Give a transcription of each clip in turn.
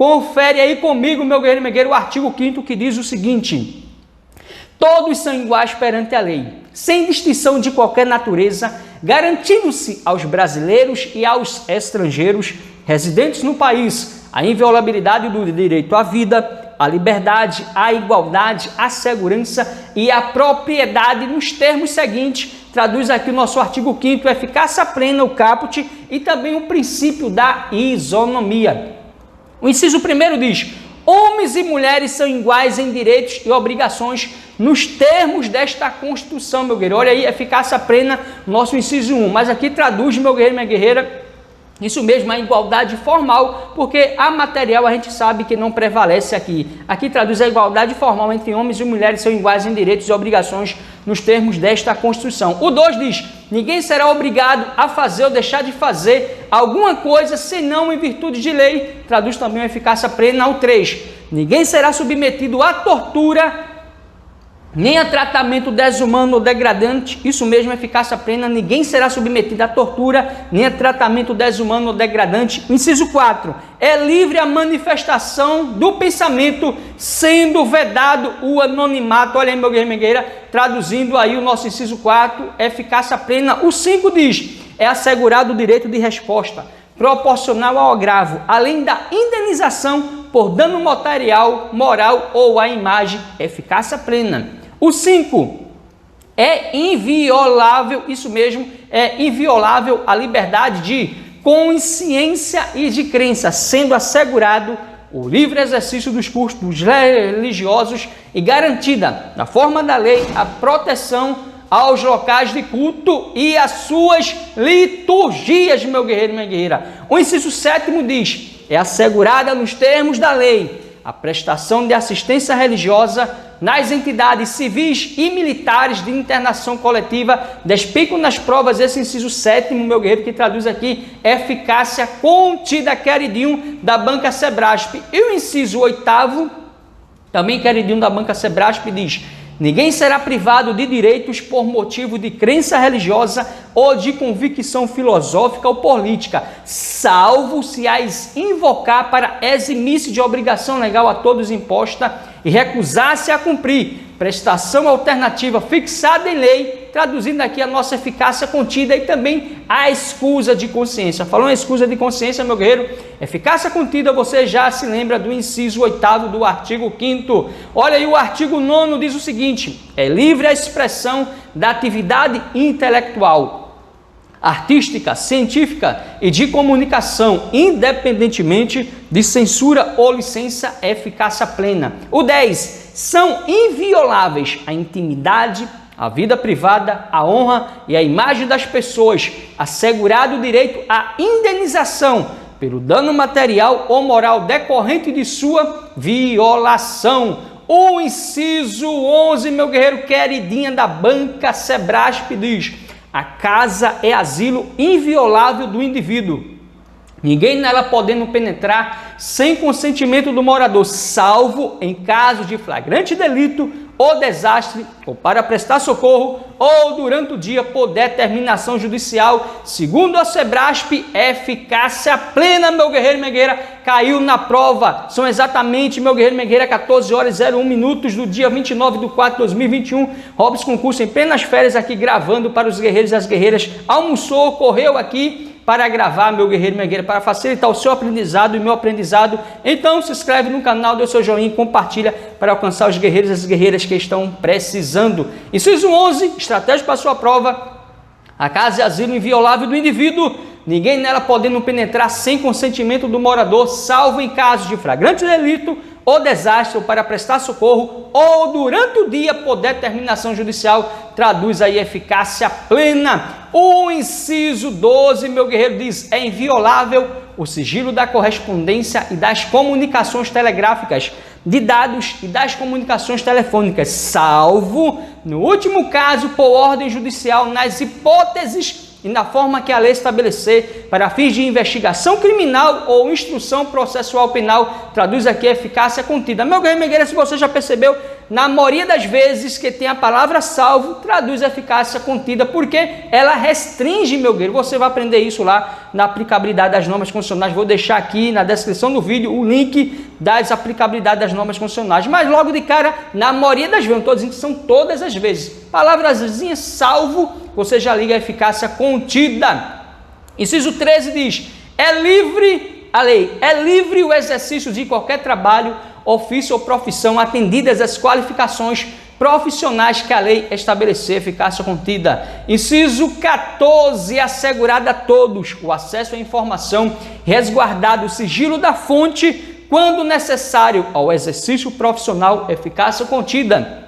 Confere aí comigo, meu guerreiro e minha guerreira, o artigo 5º que diz o seguinte: todos são iguais perante a lei, sem distinção de qualquer natureza, garantindo-se aos brasileiros e aos estrangeiros residentes no país a inviolabilidade do direito à vida, à liberdade, à igualdade, à segurança e à propriedade nos termos seguintes. Traduz aqui o nosso artigo 5º, eficácia plena, o caput, e também o princípio da isonomia. O inciso 1º diz: homens e mulheres são iguais em direitos e obrigações nos termos desta Constituição, meu guerreiro. Olha aí, eficácia plena, nosso inciso 1. Mas aqui traduz, meu guerreiro e minha guerreira, isso mesmo, a igualdade formal, porque a material a gente sabe que não prevalece aqui. Aqui traduz a igualdade formal entre homens e mulheres são iguais em direitos e obrigações nos termos desta Constituição. O 2 diz: ninguém será obrigado a fazer ou deixar de fazer alguma coisa senão em virtude de lei. Traduz também a eficácia plena. O 3: ninguém será submetido à tortura nem a tratamento desumano ou degradante. Isso mesmo, eficácia plena, ninguém será submetido à tortura, nem a tratamento desumano ou degradante. Inciso 4, é livre a manifestação do pensamento, sendo vedado o anonimato. Olha aí, meu guerreiro, minha guerreira, traduzindo aí o nosso inciso 4, eficácia plena. O 5 diz, é assegurado o direito de resposta proporcional ao agravo, além da indenização por dano material, moral ou à imagem, eficácia plena. O 5, é inviolável, isso mesmo, é inviolável a liberdade de consciência e de crença, sendo assegurado o livre exercício dos cultos religiosos e garantida, na forma da lei, a proteção aos locais de culto e às suas liturgias, meu guerreiro e minha guerreira. O inciso 7º diz, é assegurada nos termos da lei a prestação de assistência religiosa nas entidades civis e militares de internação coletiva. Despico nas provas esse inciso 7º, meu guerreiro, que traduz aqui eficácia contida, queridinho, da banca Sebrasp. E o inciso 8º, também queridinho da banca Sebrasp, diz, ninguém será privado de direitos por motivo de crença religiosa ou de convicção filosófica ou política, salvo se as invocar para eximir-se de obrigação legal a todos imposta e recusar-se a cumprir prestação alternativa fixada em lei, traduzindo aqui a nossa eficácia contida e também a escusa de consciência. Falando em escusa de consciência, meu guerreiro, eficácia contida, você já se lembra do inciso 8º do artigo 5º. Olha aí, o artigo 9º diz o seguinte, é livre a expressão da atividade intelectual, artística, científica e de comunicação, independentemente de censura ou licença, eficácia plena. O 10, são invioláveis a intimidade, a vida privada, a honra e a imagem das pessoas, assegurado o direito à indenização pelo dano material ou moral decorrente de sua violação. O inciso 11, meu guerreiro, queridinha da banca Sebrasp, diz, a casa é asilo inviolável do indivíduo, ninguém nela podendo penetrar sem consentimento do morador, salvo em caso de flagrante delito ou desastre, ou para prestar socorro, ou durante o dia por determinação judicial, segundo a Sebrasp, eficácia plena, meu guerreiro e minha guerreira, caiu na prova. São exatamente, meu guerreiro e minha guerreira, 14 horas e 01 minutos do dia 29/4 de 2021. Robson Concurso em plenas férias aqui gravando para os guerreiros e as guerreiras. Almoçou, correu aqui para gravar, meu guerreiro e minha guerreira, para facilitar o seu aprendizado e o meu aprendizado. Então se inscreve no canal, dê o seu joinha e compartilha para alcançar os guerreiros e as guerreiras que estão precisando. Inciso 11, estratégia para a sua prova. A casa é asilo inviolável do indivíduo, ninguém nela podendo penetrar sem consentimento do morador, salvo em caso de flagrante delito ou desastre, ou para prestar socorro, ou durante o dia por determinação judicial, traduz aí eficácia plena. O inciso 12, meu guerreiro, diz, é inviolável o sigilo da correspondência e das comunicações telegráficas, de dados e das comunicações telefônicas, salvo, no último caso, por ordem judicial, nas hipóteses e na forma que a lei estabelecer para fins de investigação criminal ou instrução processual penal, traduz aqui a eficácia contida. Meu guerreiro, minha guerreira, se você já percebeu, na maioria das vezes que tem a palavra salvo, traduz eficácia contida, porque ela restringe, meu guerreiro. Você vai aprender isso lá na aplicabilidade das normas constitucionais. Vou deixar aqui na descrição do vídeo o link das aplicabilidades das normas constitucionais. Mas logo de cara, na maioria das vezes, não estou dizendo que são todas as vezes, palavrazinha salvo, você já liga a eficácia contida. Inciso 13 diz, a lei é livre o exercício de qualquer trabalho, ofício ou profissão, atendidas as qualificações profissionais que a lei estabelecer, eficácia contida. Inciso 14, assegurada a todos o acesso à informação, resguardado o sigilo da fonte, quando necessário ao exercício profissional, eficácia contida.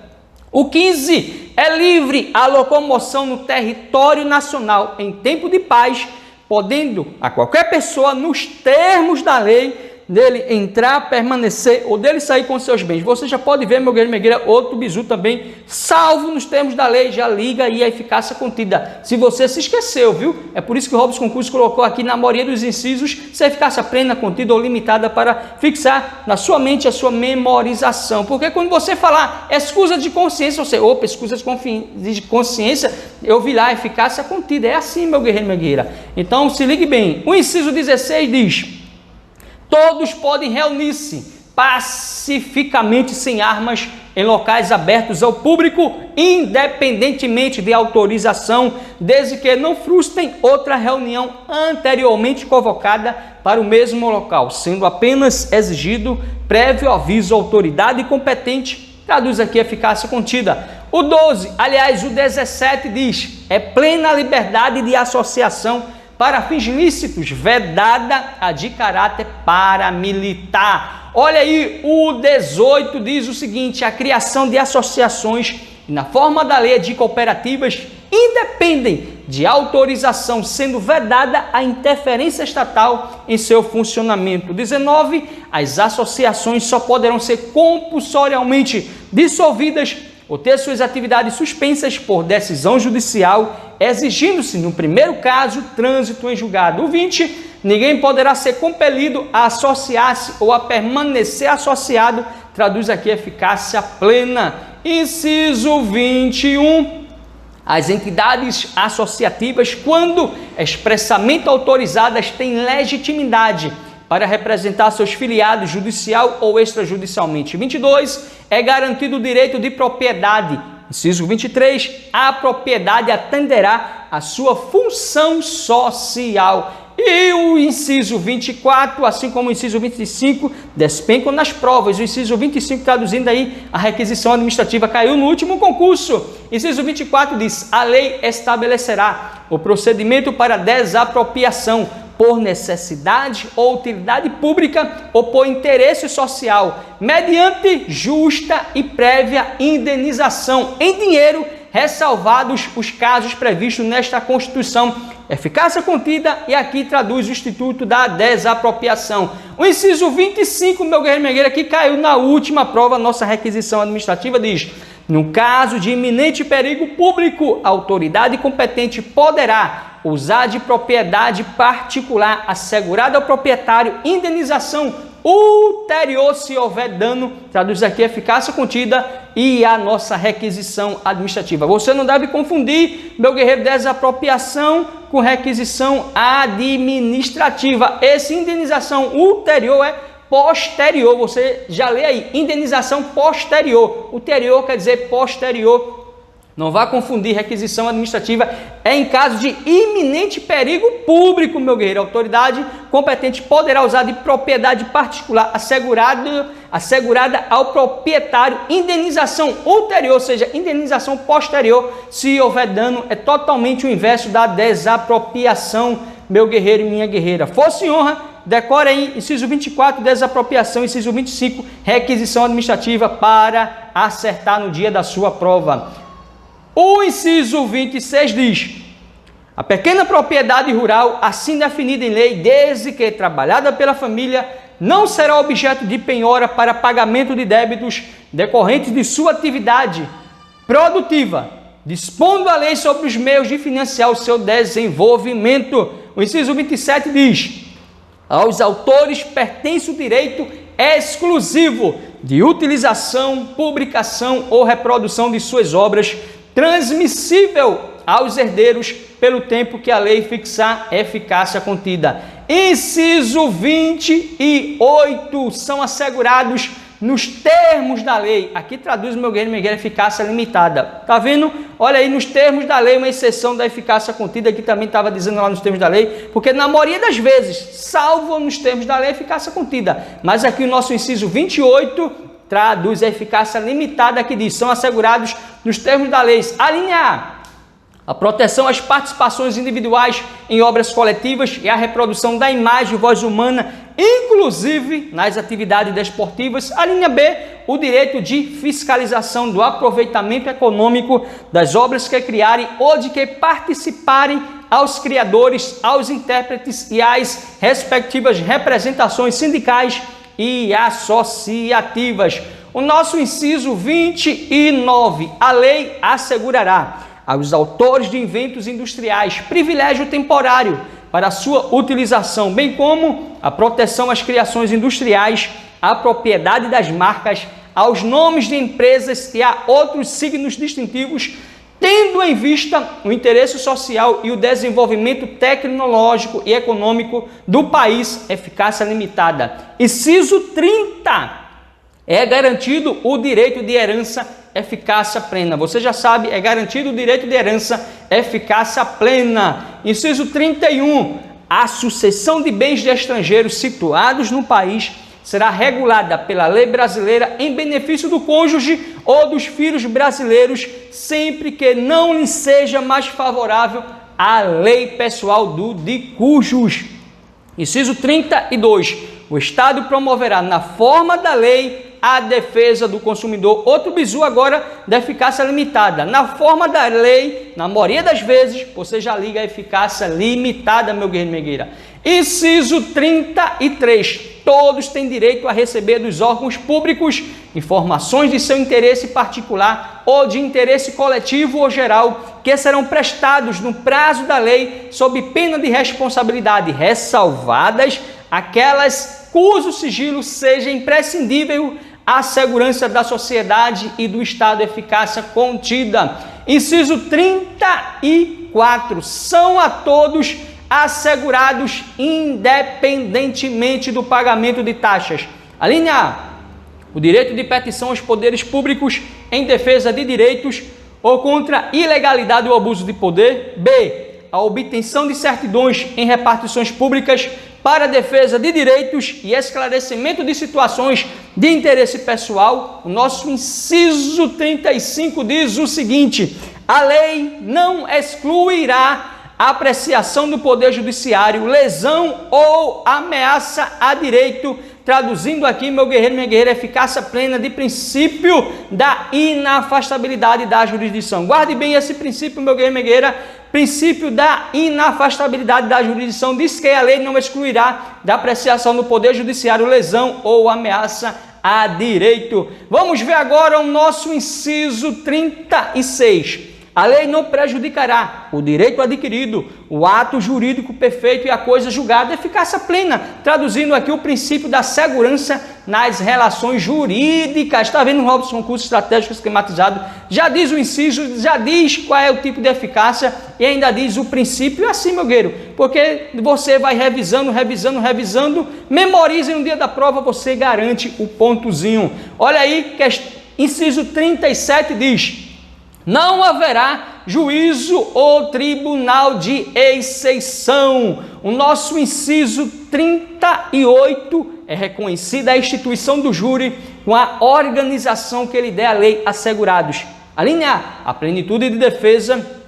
O 15, é livre a locomoção no território nacional em tempo de paz, podendo a qualquer pessoa, nos termos da lei, dele entrar, permanecer ou dele sair com seus bens. Você já pode ver, meu guerreiro, minha guerreira, outro bizu também, salvo nos termos da lei, já liga aí a eficácia contida. Se você se esqueceu, viu? É por isso que o Robson Concurso colocou aqui na maioria dos incisos, se a eficácia plena, contida ou limitada, para fixar na sua mente a sua memorização. Porque quando você falar escusa de consciência, você, opa, escusa de consciência, eu vi lá a eficácia contida. É assim, meu guerreiro, minha guerreira. Então, se ligue bem. O inciso 16 diz, todos podem reunir-se pacificamente sem armas em locais abertos ao público, independentemente de autorização, desde que não frustrem outra reunião anteriormente convocada para o mesmo local, sendo apenas exigido prévio aviso à autoridade competente. Traduz aqui a eficácia contida. O 12, aliás, o 17 diz, é plena liberdade de associação para fins lícitos, vedada a de caráter paramilitar. Olha aí, o 18 diz o seguinte, a criação de associações na forma da lei de cooperativas independem de autorização, sendo vedada a interferência estatal em seu funcionamento. 19, as associações só poderão ser compulsoriamente dissolvidas ou ter suas atividades suspensas por decisão judicial, exigindo-se, no primeiro caso, trânsito em julgado. O 20, ninguém poderá ser compelido a associar-se ou a permanecer associado, traduz aqui eficácia plena. Inciso 21, as entidades associativas, quando expressamente autorizadas, têm legitimidade para representar seus filiados judicial ou extrajudicialmente. 22, é garantido o direito de propriedade. Inciso 23, a propriedade atenderá à sua função social. E o inciso 24, assim como o inciso 25, despencam nas provas. O inciso 25, traduzindo aí, a requisição administrativa caiu no último concurso. Inciso 24 diz, a lei estabelecerá o procedimento para desapropriação por necessidade ou utilidade pública ou por interesse social, mediante justa e prévia indenização em dinheiro, ressalvados os casos previstos nesta Constituição. Eficácia contida, e aqui traduz o Instituto da Desapropriação. O inciso 25, meu guerreiro, minha guerreira, que caiu na última prova, nossa requisição administrativa, diz, no caso de iminente perigo público, a autoridade competente poderá usar de propriedade particular assegurada ao proprietário indenização ulterior se houver dano, traduz aqui eficácia contida e a nossa requisição administrativa. Você não deve confundir, meu guerreiro, desapropriação com requisição administrativa. Esse indenização ulterior é posterior, você já lê aí, indenização posterior. Ulterior quer dizer posterior. Não vá confundir, requisição administrativa é em caso de iminente perigo público, meu guerreiro. A autoridade competente poderá usar de propriedade particular assegurada ao proprietário indenização ulterior, ou seja, indenização posterior, se houver dano. É totalmente o inverso da desapropriação, meu guerreiro e minha guerreira. Força e honra, decore aí, inciso 24, desapropriação, inciso 25, requisição administrativa, para acertar no dia da sua prova. O inciso 26 diz, a pequena propriedade rural, assim definida em lei, desde que trabalhada pela família, não será objeto de penhora para pagamento de débitos decorrentes de sua atividade produtiva, dispondo a lei sobre os meios de financiar o seu desenvolvimento. O inciso 27 diz, aos autores pertence o direito exclusivo de utilização, publicação ou reprodução de suas obras, transmissível aos herdeiros pelo tempo que a lei fixar eficácia contida. Inciso 28, são assegurados nos termos da lei. Aqui traduz, meu guerreiro, eficácia limitada. Tá vendo? Olha aí, nos termos da lei, uma exceção da eficácia contida, aqui também estava dizendo lá nos termos da lei, porque na maioria das vezes, salvo nos termos da lei, eficácia contida. Mas aqui o nosso inciso 28 traduz a eficácia limitada, que diz, são assegurados nos termos da lei. A linha A proteção às participações individuais em obras coletivas e a reprodução da imagem e voz humana, inclusive nas atividades desportivas. A linha B, o direito de fiscalização do aproveitamento econômico das obras que criarem ou de que participarem aos criadores, aos intérpretes e às respectivas representações sindicais e associativas. O nosso inciso 29, a lei assegurará aos autores de inventos industriais privilégio temporário para sua utilização, bem como a proteção às criações industriais, à propriedade das marcas, aos nomes de empresas e a outros signos distintivos, tendo em vista o interesse social e o desenvolvimento tecnológico e econômico do país, eficácia limitada. Inciso 30. É garantido o direito de herança, eficácia plena. Você já sabe, é garantido o direito de herança, eficácia plena. Inciso 31. A sucessão de bens de estrangeiros situados no país será regulada pela lei brasileira em benefício do cônjuge ou dos filhos brasileiros, sempre que não lhe seja mais favorável a lei pessoal de cujos. Inciso 32. O Estado promoverá na forma da lei a defesa do consumidor. Outro bizu agora da eficácia limitada. Na forma da lei, na maioria das vezes, você já liga a eficácia limitada, meu guerreiro, minha guerreira. Inciso 33. Todos têm direito a receber dos órgãos públicos informações de seu interesse particular ou de interesse coletivo ou geral, que serão prestados no prazo da lei, sob pena de responsabilidade, ressalvadas aquelas cujo sigilo seja imprescindível à segurança da sociedade e do Estado, eficácia contida. Inciso 34. São a todos assegurados independentemente do pagamento de taxas. A linha A, o direito de petição aos poderes públicos em defesa de direitos ou contra a ilegalidade ou abuso de poder. B, a obtenção de certidões em repartições públicas para a defesa de direitos e esclarecimento de situações de interesse pessoal. O nosso inciso 35 diz o seguinte: a lei não excluirá a apreciação do Poder Judiciário, lesão ou ameaça a direito, traduzindo aqui, meu guerreiro, minha guerreira, eficácia plena de princípio da inafastabilidade da jurisdição. Guarde bem esse princípio, meu guerreiro, minha guerreira, princípio da inafastabilidade da jurisdição, diz que a lei não excluirá da apreciação do Poder Judiciário, lesão ou ameaça a direito. Vamos ver agora o nosso inciso 36. A lei não prejudicará o direito adquirido, o ato jurídico perfeito e a coisa julgada, eficácia plena, traduzindo aqui o princípio da segurança nas relações jurídicas. Está vendo, Robson, curso estratégico esquematizado? Já diz o inciso, já diz qual é o tipo de eficácia e ainda diz o princípio assim, meu guerreiro, porque você vai revisando, memoriza e no dia da prova você garante o pontozinho. Olha aí, que inciso 37 diz: não haverá juízo ou tribunal de exceção. O nosso inciso 38 é reconhecida a instituição do júri com a organização que lhe der a lei assegurados. A linha A, a plenitude de defesa.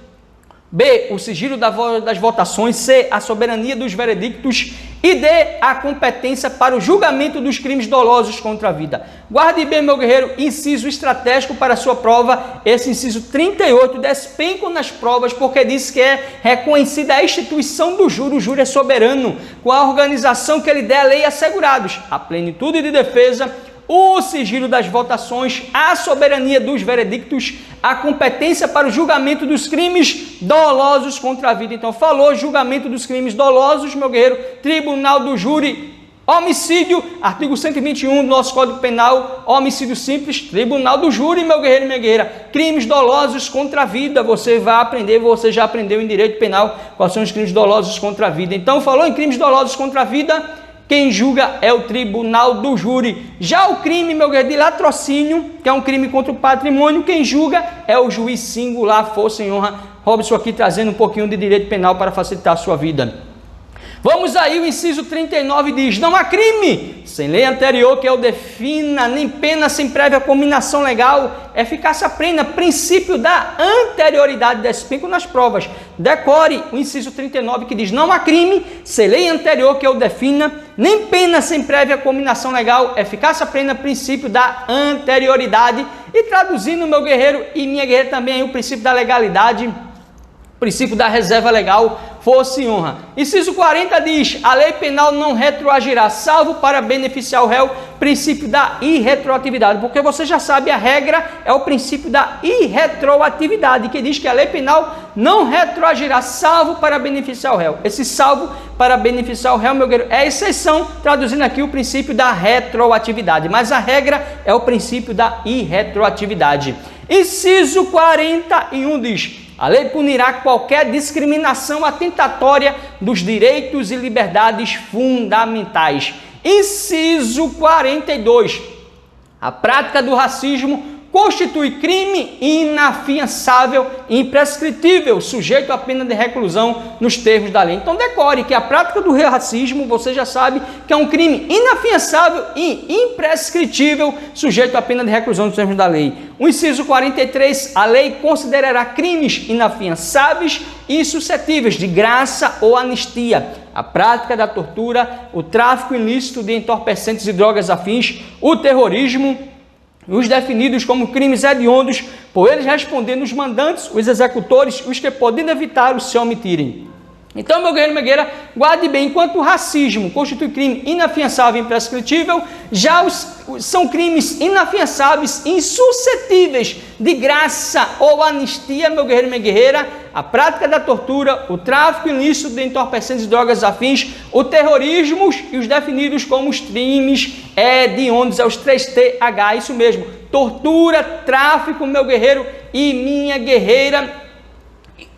B, o sigilo das votações. C, a soberania dos veredictos. E D, a competência para o julgamento dos crimes dolosos contra a vida. Guarde bem, meu guerreiro, inciso estratégico para a sua prova. Esse inciso 38 despenca nas provas, porque diz que é reconhecida a instituição do júri. O júri é soberano, com a organização que ele der a lei assegurados. A plenitude de defesa, o sigilo das votações, a soberania dos veredictos, a competência para o julgamento dos crimes dolosos contra a vida. Então, falou julgamento dos crimes dolosos, meu guerreiro, tribunal do júri, Homicídio, artigo 121 do nosso Código Penal, homicídio simples, tribunal do júri, meu guerreiro e minha guerreira. Crimes dolosos contra a vida, você vai aprender, você já aprendeu em direito penal quais são os crimes dolosos contra a vida. Então, falou em crimes dolosos contra a vida, quem julga é o tribunal do júri. Já o crime, meu guerreiro, de latrocínio, que é um crime contra o patrimônio, quem julga é o juiz singular, força e honra. Robson aqui trazendo um pouquinho de direito penal para facilitar a sua vida. Vamos aí, o inciso 39 diz, não há crime sem lei anterior que o defina, nem pena sem prévia cominação legal, eficácia plena, princípio da anterioridade despenco nas provas. Decore o inciso 39 que diz, não há crime sem lei anterior que o defina, nem pena sem prévia cominação legal, eficácia plena, princípio da anterioridade. E traduzindo, meu guerreiro e minha guerreira também, o princípio da legalidade, princípio da reserva legal, força e honra. Inciso 40 diz, a lei penal não retroagirá, salvo para beneficiar o réu, princípio da irretroatividade, porque você já sabe, a regra é o princípio da irretroatividade, que diz que a lei penal não retroagirá, salvo para beneficiar o réu. Esse salvo para beneficiar o réu, meu guerreiro, é a exceção, traduzindo aqui o princípio da retroatividade, mas a regra é o princípio da irretroatividade. Inciso 41 diz, a lei punirá qualquer discriminação atentatória dos direitos e liberdades fundamentais. Inciso 42. A prática do racismo constitui crime inafiançável e imprescritível, sujeito à pena de reclusão nos termos da lei. Então decore que a prática do racismo, você já sabe que é um crime inafiançável e imprescritível, sujeito à pena de reclusão nos termos da lei. O inciso 43, a lei considerará crimes inafiançáveis e suscetíveis de graça ou anistia a prática da tortura, o tráfico ilícito de entorpecentes e drogas afins, o terrorismo, os definidos como crimes hediondos, por eles respondendo os mandantes, os executores, os que podendo evitar o se omitirem. Então, meu guerreiro e minha guerreira, guarde bem, enquanto o racismo constitui crime inafiançável e imprescritível, já são crimes inafiançáveis e insuscetíveis de graça ou anistia, meu guerreiro e minha guerreira, a prática da tortura, o tráfico ilícito de entorpecentes e drogas afins, o terrorismo e os definidos como os crimes hediondos, é os 3TH, isso mesmo, tortura, tráfico, meu guerreiro e minha guerreira,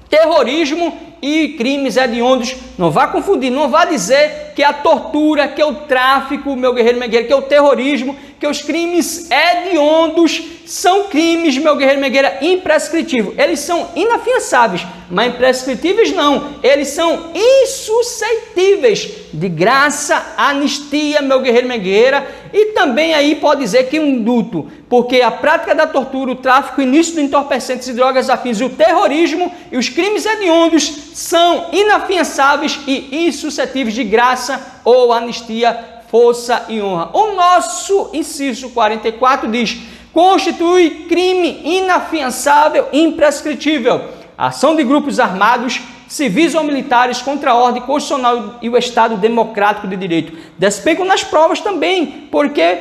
terrorismo e crimes hediondos. Não vá confundir, não vá dizer que a tortura, que o tráfico, meu guerreiro, minha guerreira, que o terrorismo, que os crimes hediondos são crimes, meu guerreiro, minha guerreira, imprescritíveis. Eles são inafiançáveis, mas imprescritíveis não. Eles são insuscetíveis de graça, anistia, meu guerreiro, minha guerreira, e também aí pode dizer que um indulto, porque a prática da tortura, o tráfico ilícito de entorpecentes e drogas afins e o terrorismo e os crimes hediondos são inafiançáveis e insuscetíveis de graça ou anistia, força e honra. O nosso inciso 44 diz, constitui crime inafiançável e imprescritível a ação de grupos armados, civis ou militares contra a ordem constitucional e o Estado democrático de direito. Despenco nas provas também, porque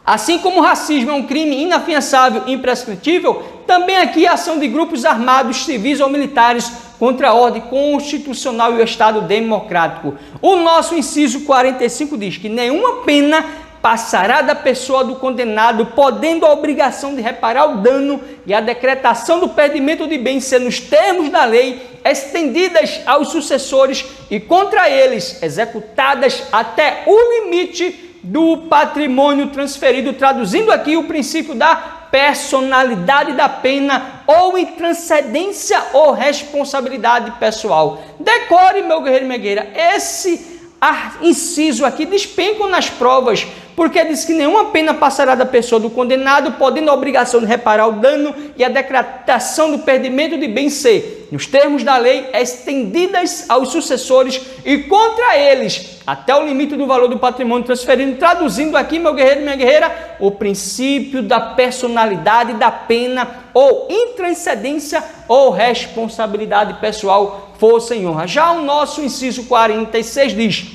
assim como o racismo é um crime inafiançável e imprescritível, também aqui a ação de grupos armados, civis ou militares contra a ordem constitucional e o Estado democrático. O nosso inciso 45 diz que nenhuma pena passará da pessoa do condenado, podendo a obrigação de reparar o dano e a decretação do perdimento de bens ser nos termos da lei estendidas aos sucessores e contra eles executadas até o limite do patrimônio transferido, traduzindo aqui o princípio da personalidade da pena ou intranscendência ou responsabilidade pessoal. Decore, meu guerreiro e minha guerreira, esse inciso aqui despencam nas provas, porque diz que nenhuma pena passará da pessoa do condenado, podendo a obrigação de reparar o dano e a decretação do perdimento de bem ser, nos termos da lei, estendidas aos sucessores e contra eles, até o limite do valor do patrimônio transferido, traduzindo aqui, meu guerreiro e minha guerreira, o princípio da personalidade da pena ou intranscendência ou responsabilidade pessoal, força e honra. Já o nosso inciso 46 diz,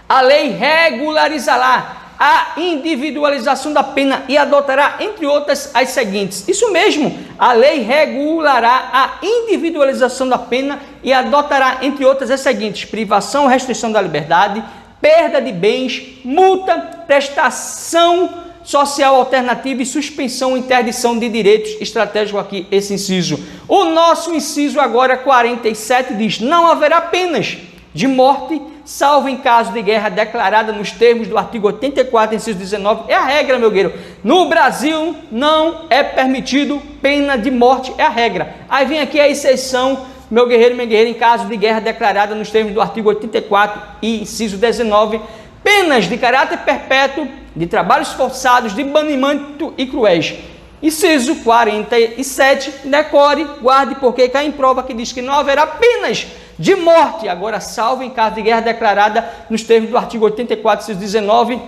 a lei regularizará a individualização da pena e adotará, entre outras, as seguintes. Isso mesmo, a lei regulará a individualização da pena e adotará, entre outras, as seguintes: privação ou restrição da liberdade, perda de bens, multa, prestação social alternativa e suspensão ou interdição de direitos estratégicos aqui, esse inciso. O nosso inciso agora 47 diz: não haverá penas de morte, salvo em caso de guerra declarada nos termos do artigo 84, inciso 19. É a regra, meu guerreiro. No Brasil não é permitido pena de morte, é a regra. Aí vem aqui a exceção, meu guerreiro e minha guerreira, em caso de guerra declarada nos termos do artigo 84 e inciso 19, penas de caráter perpétuo, de trabalhos forçados, de banimento e cruéis. Inciso 47, decore, guarde, porque cai em prova que diz que não haverá penas de morte, agora salvo em caso de guerra declarada nos termos do artigo 84, inciso 19,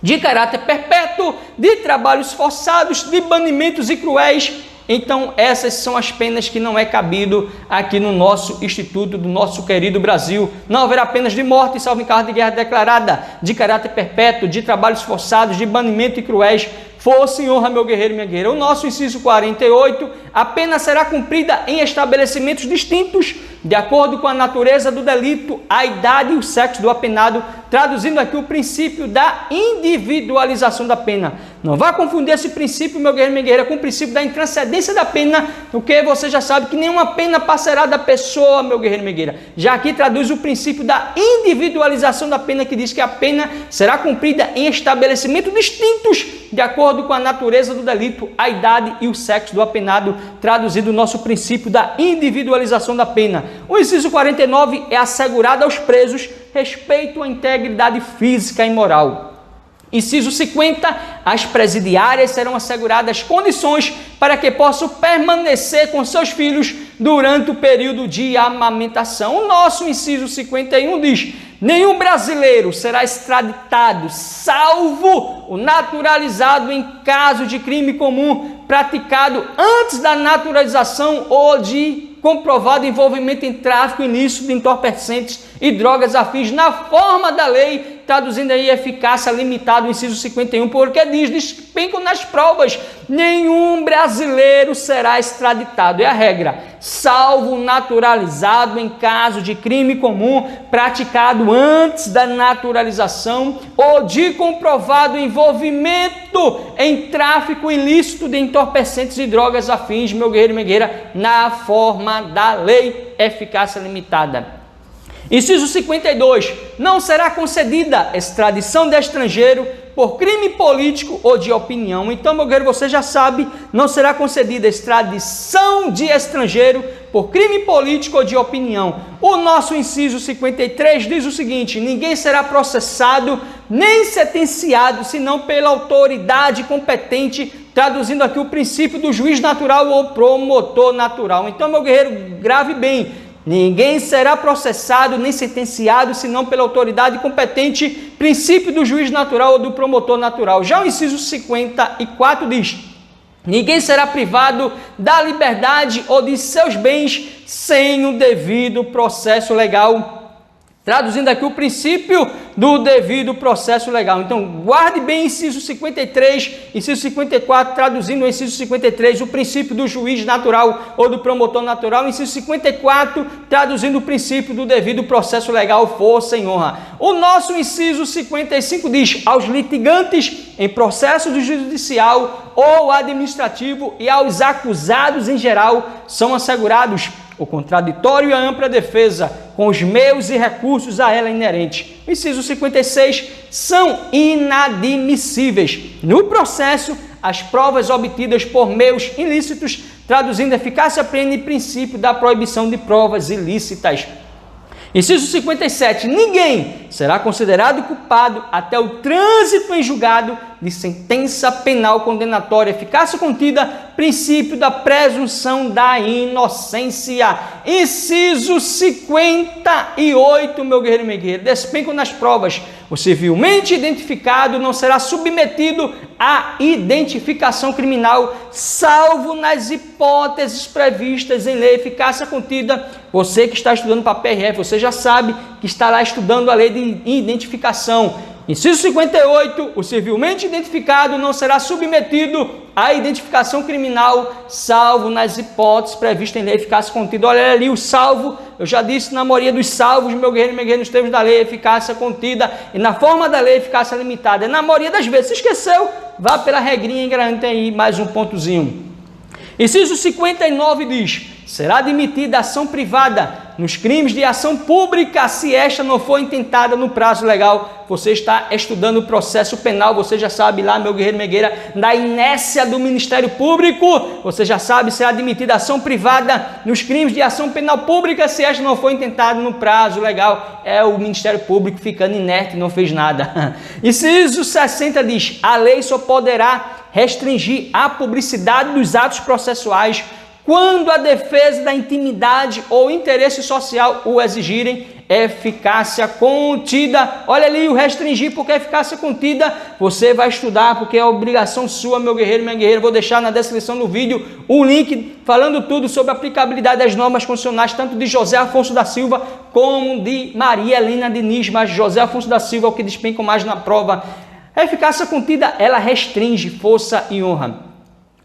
de caráter perpétuo, de trabalhos forçados, de banimentos e cruéis. Então, essas são as penas que não é cabido aqui no nosso Instituto do nosso querido Brasil. Não haverá penas de morte, salvo em caso de guerra declarada, de caráter perpétuo, de trabalhos forçados, de banimento e cruéis. Força e honra, meu guerreiro e minha guerreira. O nosso inciso 48, a pena será cumprida em estabelecimentos distintos, de acordo com a natureza do delito, a idade e o sexo do apenado, traduzindo aqui o princípio da individualização da pena. Não vá confundir esse princípio, meu guerreiro e minha guerreira, com o princípio da intranscendência da pena, porque você já sabe que nenhuma pena passará da pessoa, meu guerreiro e minha guerreira. Já aqui traduz o princípio da individualização da pena, que diz que a pena será cumprida em estabelecimentos distintos, de acordo com a natureza do delito, a idade e o sexo do apenado, traduzindo o nosso princípio da individualização da pena. O inciso 49 é assegurado aos presos respeito à integridade física e moral. Inciso 50, as presidiárias serão asseguradas condições para que possam permanecer com seus filhos durante o período de amamentação. O nosso inciso 51 diz: nenhum brasileiro será extraditado, salvo o naturalizado em caso de crime comum praticado antes da naturalização ou de comprovado envolvimento em tráfico ilícito de entorpecentes e drogas afins na forma da lei, traduzindo aí eficácia limitada, o inciso 51, porque diz bem como nas provas, nenhum brasileiro será extraditado, é a regra, salvo naturalizado em caso de crime comum praticado antes da naturalização ou de comprovado envolvimento em tráfico ilícito de entorpecentes e drogas afins, meu guerreiro e minha guerreira, na forma da lei, eficácia limitada. Inciso 52, não será concedida extradição de estrangeiro por crime político ou de opinião. Então, meu guerreiro, você já sabe, não será concedida extradição de estrangeiro por crime político ou de opinião. O nosso inciso 53 diz o seguinte: ninguém será processado nem sentenciado senão pela autoridade competente, traduzindo aqui o princípio do juiz natural ou promotor natural. Então, meu guerreiro, grave bem, ninguém será processado nem sentenciado senão pela autoridade competente, princípio do juiz natural ou do promotor natural. Já o inciso 54 diz: ninguém será privado da liberdade ou de seus bens sem o devido processo legal. Traduzindo aqui o princípio do devido processo legal. Então, guarde bem inciso 53, inciso 54, traduzindo o inciso 53, o princípio do juiz natural ou do promotor natural. Inciso 54, traduzindo o princípio do devido processo legal, força e honra. O nosso inciso 55 diz: aos litigantes em processo judicial ou administrativo e aos acusados em geral são assegurados o contraditório e a ampla defesa, com os meios e recursos a ela inerentes. Inciso 56, são inadmissíveis no processo as provas obtidas por meios ilícitos, traduzindo eficácia plena e princípio da proibição de provas ilícitas. Inciso 57, ninguém será considerado culpado até o trânsito em julgado de sentença penal condenatória, eficácia contida, princípio da presunção da inocência. Inciso 58, meu guerreiro e minha guerreira, despencam nas provas. O civilmente identificado não será submetido à identificação criminal, salvo nas hipóteses previstas em lei, eficácia contida. Você que está estudando para a PRF, você já sabe que está lá estudando a lei de identificação. Inciso 58, o civilmente identificado não será submetido à identificação criminal, salvo nas hipóteses previstas em lei eficácia contida. Olha ali o salvo, eu já disse na maioria dos salvos, meu guerreiro e minha guerreira, nos termos da lei, eficácia contida, e na forma da lei, eficácia limitada. Na maioria das vezes, se esqueceu, vá pela regrinha e garante aí mais um pontozinho. Inciso 59 diz: será admitida ação privada nos crimes de ação pública se esta não for intentada no prazo legal. Você está estudando o processo penal, você já sabe lá, meu guerreiro, minha guerreira, da inércia do Ministério Público, você já sabe, será admitida ação privada nos crimes de ação penal pública se esta não for intentada no prazo legal. É o Ministério Público ficando inerte e não fez nada. Inciso 60 diz: a lei só poderá restringir a publicidade dos atos processuais quando a defesa da intimidade ou interesse social o exigirem. Eficácia contida. Olha ali o restringir, porque a eficácia contida você vai estudar, porque é obrigação sua, meu guerreiro, minha guerreira. Vou deixar na descrição do vídeo o link falando tudo sobre a aplicabilidade das normas constitucionais, tanto de José Afonso da Silva como de Maria Helena Diniz, mas José Afonso da Silva é o que despenca mais na prova. A eficácia contida, ela restringe força e honra.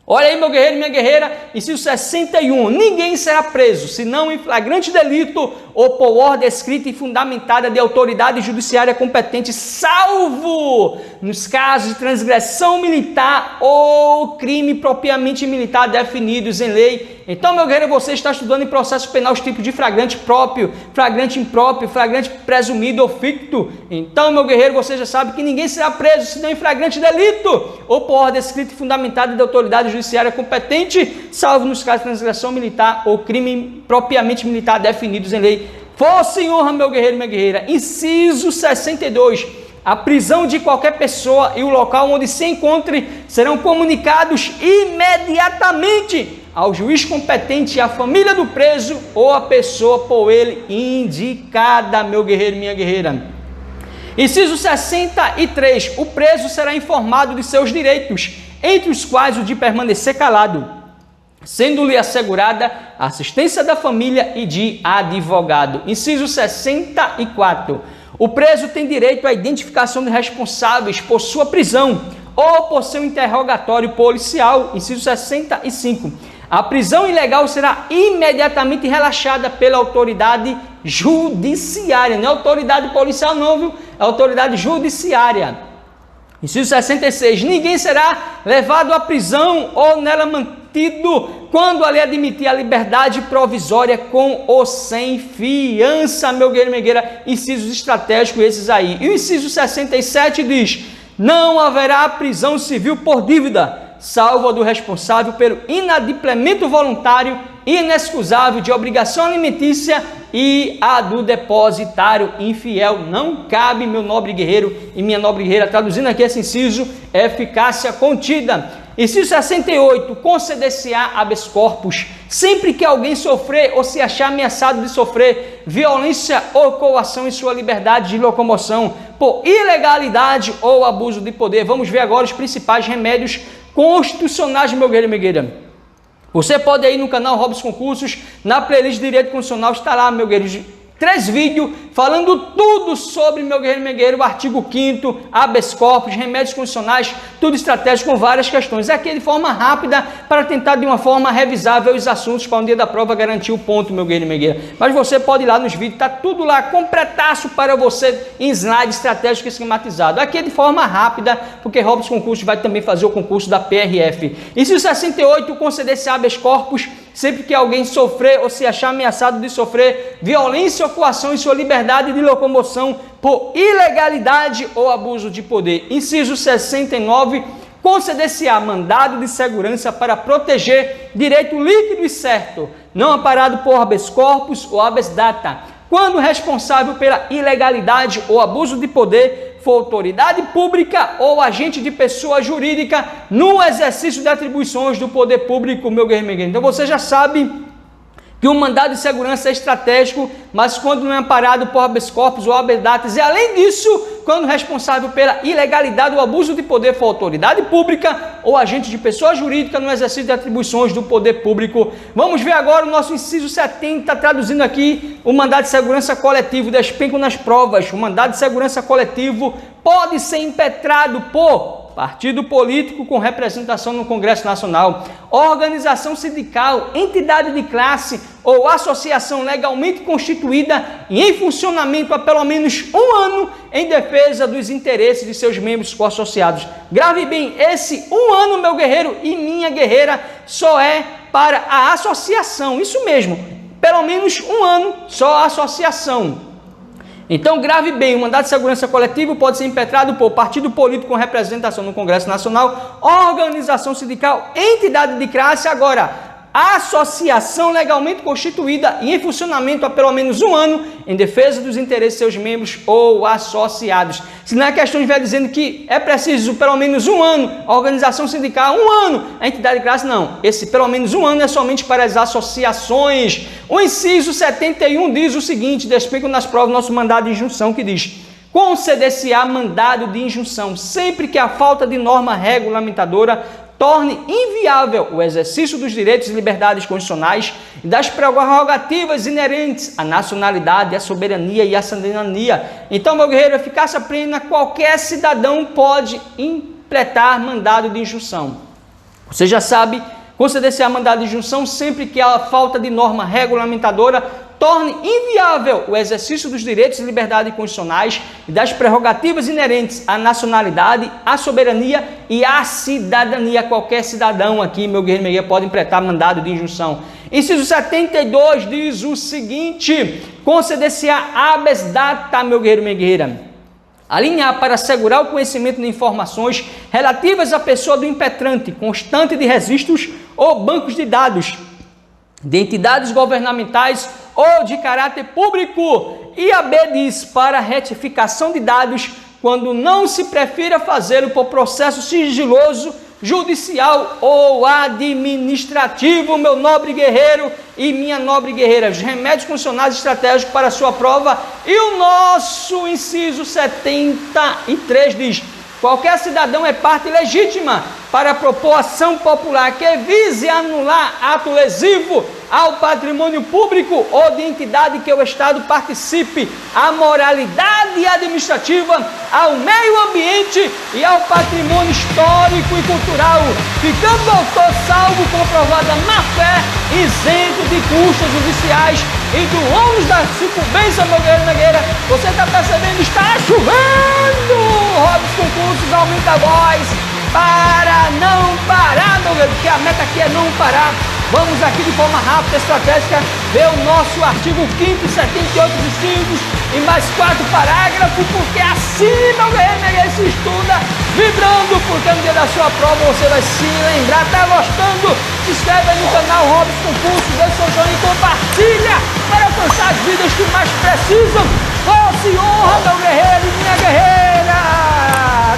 Olha aí, meu guerreiro e minha guerreira, inciso 61, ninguém será preso, senão em flagrante delito ou por ordem escrita e fundamentada de autoridade judiciária competente, salvo nos casos de transgressão militar ou crime propriamente militar definidos em lei. Então, meu guerreiro, você está estudando em processo penal os tipos de flagrante próprio, flagrante impróprio, flagrante presumido ou ficto. Então, meu guerreiro, você já sabe que ninguém será preso, senão em flagrante delito ou por ordem escrita e fundamentada de autoridade judiciária competente, salvo nos casos de transgressão militar ou crime propriamente militar definidos em lei. Força e honra, meu guerreiro e minha guerreira. Inciso 62. A prisão de qualquer pessoa e o local onde se encontre serão comunicados imediatamente ao juiz competente e à família do preso ou a pessoa por ele indicada, meu guerreiro e minha guerreira. Inciso 63. O preso será informado de seus direitos, entre os quais o de permanecer calado, sendo-lhe assegurada a assistência da família e de advogado. Inciso 64. O preso tem direito à identificação de responsáveis por sua prisão ou por seu interrogatório policial. Inciso 65. A prisão ilegal será imediatamente relaxada pela autoridade judiciária. Não é autoridade policial não, viu? É autoridade judiciária. Inciso 66. Ninguém será levado à prisão ou nela mantido quando a lei admitir a liberdade provisória com ou sem fiança, meu guerreiro e minha guerreira. Incisos estratégicos esses aí. E o inciso 67 diz: não haverá prisão civil por dívida, salvo a do responsável pelo inadimplemento voluntário e inexcusável de obrigação alimentícia e a do depositário infiel. Não cabe, meu nobre guerreiro e minha nobre guerreira, traduzindo aqui esse inciso, eficácia contida. Inciso 68, conceder-se-á habeas corpus sempre que alguém sofrer ou se achar ameaçado de sofrer violência ou coação em sua liberdade de locomoção por ilegalidade ou abuso de poder. Vamos ver agora os principais remédios constitucionais, meu guerreiro e minha guerreira. Você pode ir no canal Robson Concursos, na playlist de Direito Constitucional, está lá, meu guerreiro, 3 vídeos falando tudo sobre, meu guerreiro e minha guerreira, o artigo 5º, habeas corpus, remédios constitucionais, tudo estratégico com várias questões. Aqui de forma rápida, para tentar de uma forma revisável os assuntos para um dia da prova garantir o ponto, meu guerreiro e minha guerreira. Mas você pode ir lá nos vídeos, está tudo lá, completaço para você em slide estratégico esquematizado. Aqui de forma rápida, porque Robson Concursos vai também fazer o concurso da PRF. Inciso 68, conceder-se habeas corpus sempre que alguém sofrer ou se achar ameaçado de sofrer violência ou coação em sua liberdade de locomoção por ilegalidade ou abuso de poder. Inciso 69, conceder-se-á mandado de segurança para proteger direito líquido e certo, não amparado por habeas corpus ou habeas data, quando o responsável pela ilegalidade ou abuso de poder for autoridade pública ou agente de pessoa jurídica no exercício de atribuições do poder público, meu guerreiro. Então você já sabe que um mandado de segurança é estratégico, mas quando não é amparado por habeas corpus ou habeas datas, e além disso, quando responsável pela ilegalidade ou abuso de poder for autoridade pública ou agente de pessoa jurídica no exercício de atribuições do poder público. Vamos ver agora o nosso inciso 70, traduzindo aqui o mandado de segurança coletivo, despenco nas provas. O mandado de segurança coletivo pode ser impetrado por partido político com representação no Congresso Nacional, organização sindical, entidade de classe ou associação legalmente constituída e em funcionamento há pelo menos um ano em defesa dos interesses de seus membros associados. Grave bem, esse um ano, meu guerreiro e minha guerreira, só é para a associação, isso mesmo, pelo menos um ano só a associação. Então, grave bem, o mandado de segurança coletivo pode ser impetrado por partido político com representação no Congresso Nacional, organização sindical, entidade de classe, agora, associação legalmente constituída e em funcionamento há pelo menos um ano em defesa dos interesses de seus membros ou associados. Se não é questão de ver dizendo que é preciso pelo menos um ano, a organização sindical, um ano, a entidade de classe, não. Esse pelo menos um ano é somente para as associações. O inciso 71 diz o seguinte, despenco nas provas nosso mandado de injunção, que diz: conceder-se-á mandado de injunção sempre que a falta de norma regulamentadora torne inviável o exercício dos direitos e liberdades constitucionais e das prerrogativas inerentes à nacionalidade, à soberania e à cidadania. Então, meu guerreiro, eficácia plena, qualquer cidadão pode impletar mandado de injunção. Você já sabe, conceder-se-á mandado de injunção sempre que a falta de norma regulamentadora torne inviável o exercício dos direitos e liberdades constitucionais e das prerrogativas inerentes à nacionalidade, à soberania e à cidadania. Qualquer cidadão aqui, meu guerreiro, minha guerreira, pode implementar mandado de injunção. Inciso 72 diz o seguinte: conceder-se-á habeas data, meu guerreiro, minha guerreira. A linha A, para assegurar o conhecimento de informações relativas à pessoa do impetrante, constante de registros ou bancos de dados, de entidades governamentais ou de caráter público. E a B diz para retificação de dados quando não se prefira fazê-lo por processo sigiloso, judicial ou administrativo, meu nobre guerreiro e minha nobre guerreira. Os remédios constitucionais estratégicos para a sua prova. E o nosso inciso 73 diz: qualquer cidadão é parte legítima para propor ação popular que vise anular ato lesivo ao patrimônio público ou de entidade que o Estado participe, à moralidade administrativa, ao meio ambiente e ao patrimônio histórico e cultural, ficando o autor salvo comprovada má-fé, isento de custas judiciais e do ônus da sucumbência, meu guerreiro, minha guerreira. Você está percebendo? Está chovendo! Robson Cursos, aumenta a voz para não parar, meu guerreiro, porque a meta aqui é não parar. Vamos aqui de forma rápida, estratégica, ver o nosso artigo 5º, 78 incisos e mais 4 parágrafos, porque assim, meu guerreiro, minha guerreira, se estuda vibrando, porque no dia da sua prova você vai se lembrar. Tá gostando? Se inscreve aí no canal Robson Cursos, dê seu joinha e compartilha para alcançar as vidas que mais precisam. Força e honra, meu guerreiro e minha guerreira!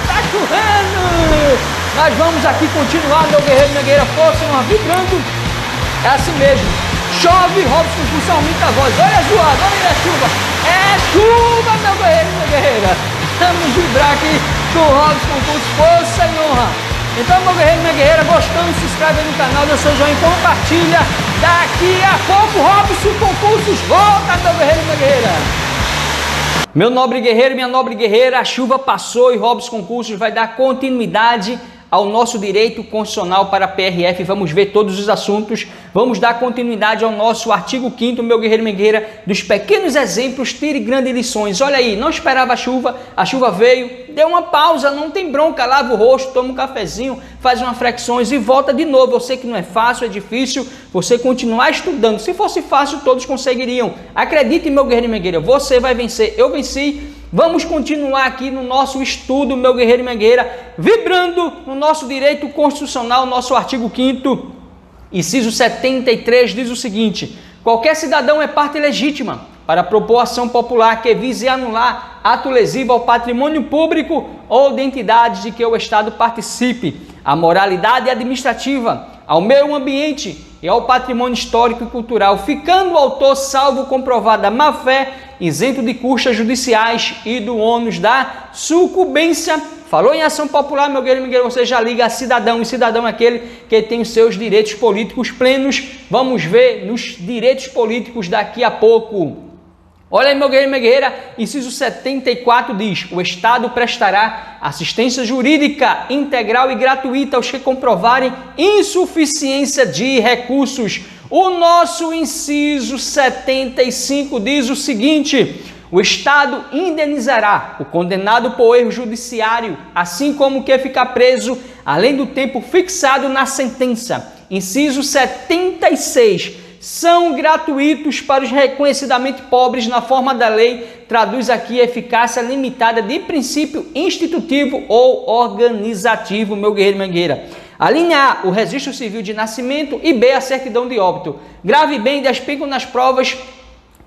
Tá chovendo! Nós vamos aqui continuar, meu guerreiro e minha guerreira, força e honra, vibrando. É assim mesmo. Chove, Robson Cursos, aumenta a voz. Olha a zoada, olha a chuva. É chuva, meu guerreiro e minha guerreira. Vamos vibrar aqui com o Robson Cursos, força e honra. Então, meu guerreiro e minha guerreira, gostando, se inscreve aí no canal, dê seu joinha, compartilha. Daqui a pouco, Robson Concursos volta, meu guerreiro e minha guerreira. Meu nobre guerreiro e minha nobre guerreira, a chuva passou e Robson Concursos vai dar continuidade ao nosso direito constitucional para a PRF. Vamos ver todos os assuntos, vamos dar continuidade ao nosso artigo 5º, meu guerreiro e minha guerreira, dos pequenos exemplos, tire grandes lições. Olha aí, não esperava a chuva veio, deu uma pausa, não tem bronca, lava o rosto, toma um cafezinho, faz umas flexões e volta de novo. Eu sei que não é fácil, é difícil você continuar estudando. Se fosse fácil, todos conseguiriam. Acredite, meu guerreiro e minha guerreira, você vai vencer, eu venci. Vamos continuar aqui no nosso estudo, meu guerreiro e minha guerreira, vibrando no nosso direito constitucional, nosso artigo 5º, inciso 73, diz o seguinte: qualquer cidadão é parte legítima para propor ação popular que vise anular ato lesivo ao patrimônio público ou de entidades de que o Estado participe, à moralidade administrativa, ao meio ambiente e ao patrimônio histórico e cultural, ficando o autor, salvo comprovada má-fé, isento de custas judiciais e do ônus da sucumbência. Falou em ação popular, meu guerreiro, você já liga a cidadão, e cidadão é aquele que tem os seus direitos políticos plenos. Vamos ver nos direitos políticos daqui a pouco. Olha aí, meu guerreiro, minha guerreira, inciso 74 diz: o Estado prestará assistência jurídica integral e gratuita aos que comprovarem insuficiência de recursos. O nosso inciso 75 diz o seguinte: o Estado indenizará o condenado por erro judiciário, assim como o que ficar preso, além do tempo fixado na sentença. Inciso 76. São gratuitos para os reconhecidamente pobres na forma da lei, traduz aqui eficácia limitada de princípio institutivo ou organizativo, meu guerreiro, minha guerreira. A linha A, o registro civil de nascimento, e B, a certidão de óbito. Grave bem, despicam nas provas,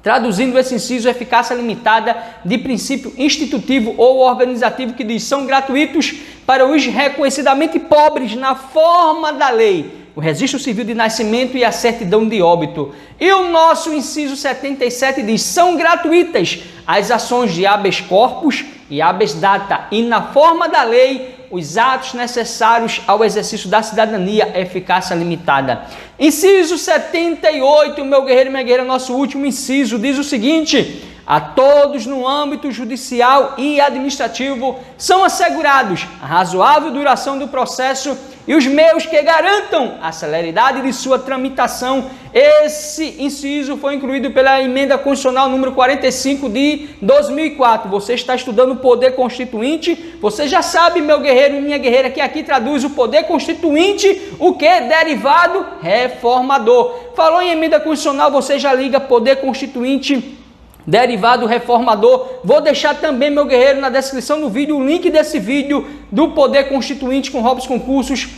traduzindo esse inciso, eficácia limitada de princípio institutivo ou organizativo, que diz: são gratuitos para os reconhecidamente pobres na forma da lei, o registro civil de nascimento e a certidão de óbito. E o nosso inciso 77 diz: são gratuitas as ações de habeas corpus e habeas data, e na forma da lei, os atos necessários ao exercício da cidadania, eficácia limitada. Inciso 78, meu guerreiro e minha guerreira, nosso último inciso, diz o seguinte: a todos no âmbito judicial e administrativo são assegurados a razoável duração do processo e os meios que garantam a celeridade de sua tramitação. Esse inciso foi incluído pela Emenda Constitucional número 45 de 2004. Você está estudando o poder constituinte, você já sabe, meu guerreiro e minha guerreira, que aqui traduz o poder constituinte, o que? Derivado reformador. Falou em Emenda Constitucional, você já liga poder constituinte, derivado reformador. Vou deixar também, meu guerreiro, na descrição do vídeo, o link desse vídeo do poder constituinte com Robson Concursos,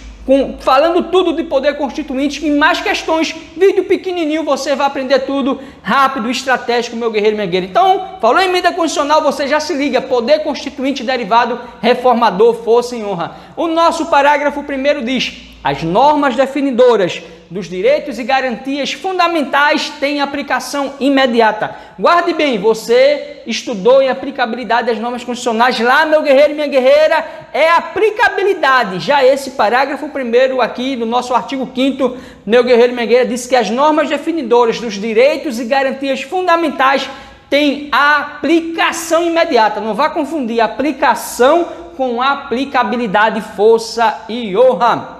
falando tudo de poder constituinte e mais questões. Vídeo pequenininho, você vai aprender tudo rápido, estratégico, meu guerreiro e minha guerreira. Então, falou em emenda constitucional, você já se liga: poder constituinte, derivado reformador, força e honra. O nosso parágrafo 1º diz: as normas definidoras dos direitos e garantias fundamentais têm aplicação imediata. Guarde bem, você estudou em aplicabilidade das normas constitucionais lá, meu guerreiro e minha guerreira, é aplicabilidade. Já esse parágrafo 1º aqui do nosso artigo 5º, meu guerreiro e minha guerreira, diz que as normas definidoras dos direitos e garantias fundamentais têm aplicação imediata. Não vá confundir aplicação com aplicabilidade, força e honra.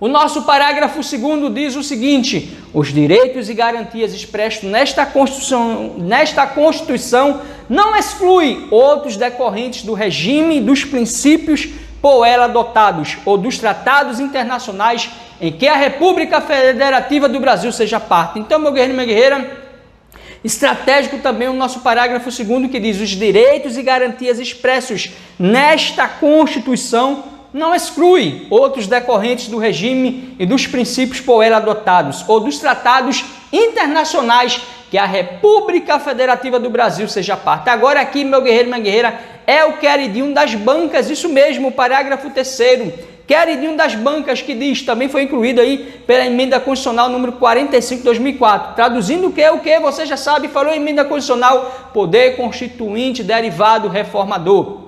O nosso parágrafo 2º diz o seguinte: os direitos e garantias expressos nesta Constituição não excluem outros decorrentes do regime e dos princípios por ela adotados ou dos tratados internacionais em que a República Federativa do Brasil seja parte. Então, meu guerreiro e minha guerreira, estratégico também o nosso parágrafo 2º, que diz: os direitos e garantias expressos nesta Constituição não exclui outros decorrentes do regime e dos princípios por ela adotados ou dos tratados internacionais que a República Federativa do Brasil seja parte. Agora aqui, meu guerreiro e minha guerreira, é o queridinho das bancas, isso mesmo, o parágrafo 3º, queridinho das bancas, que diz, também foi incluído aí pela Emenda Constitucional número 45 de 2004. Traduzindo o que? Você já sabe, falou em Emenda Constitucional, poder constituinte, derivado, reformador.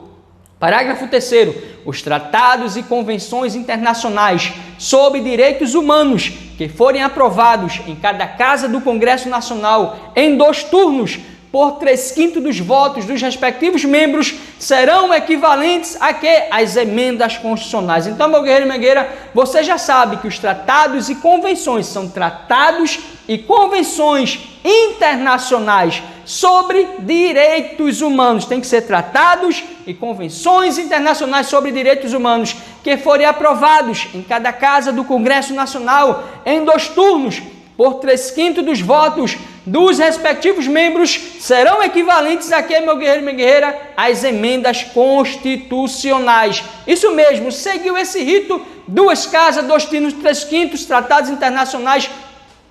Parágrafo 3º. Os tratados e convenções internacionais sobre direitos humanos que forem aprovados em cada casa do Congresso Nacional em 2 turnos por 3/5 dos votos dos respectivos membros serão equivalentes a quê? Às emendas constitucionais. Então, meu guerreiro e minha guerreira, você já sabe que os tratados e convenções são tratados e convenções internacionais sobre direitos humanos. Tem que ser tratados e convenções internacionais sobre direitos humanos que forem aprovados em cada casa do Congresso Nacional em 2 turnos por 3/5 dos votos dos respectivos membros serão equivalentes a quê, meu guerreiro e minha guerreira? Às emendas constitucionais. Isso mesmo, seguiu esse rito: 2 casas, 2 turnos, 3/5, tratados internacionais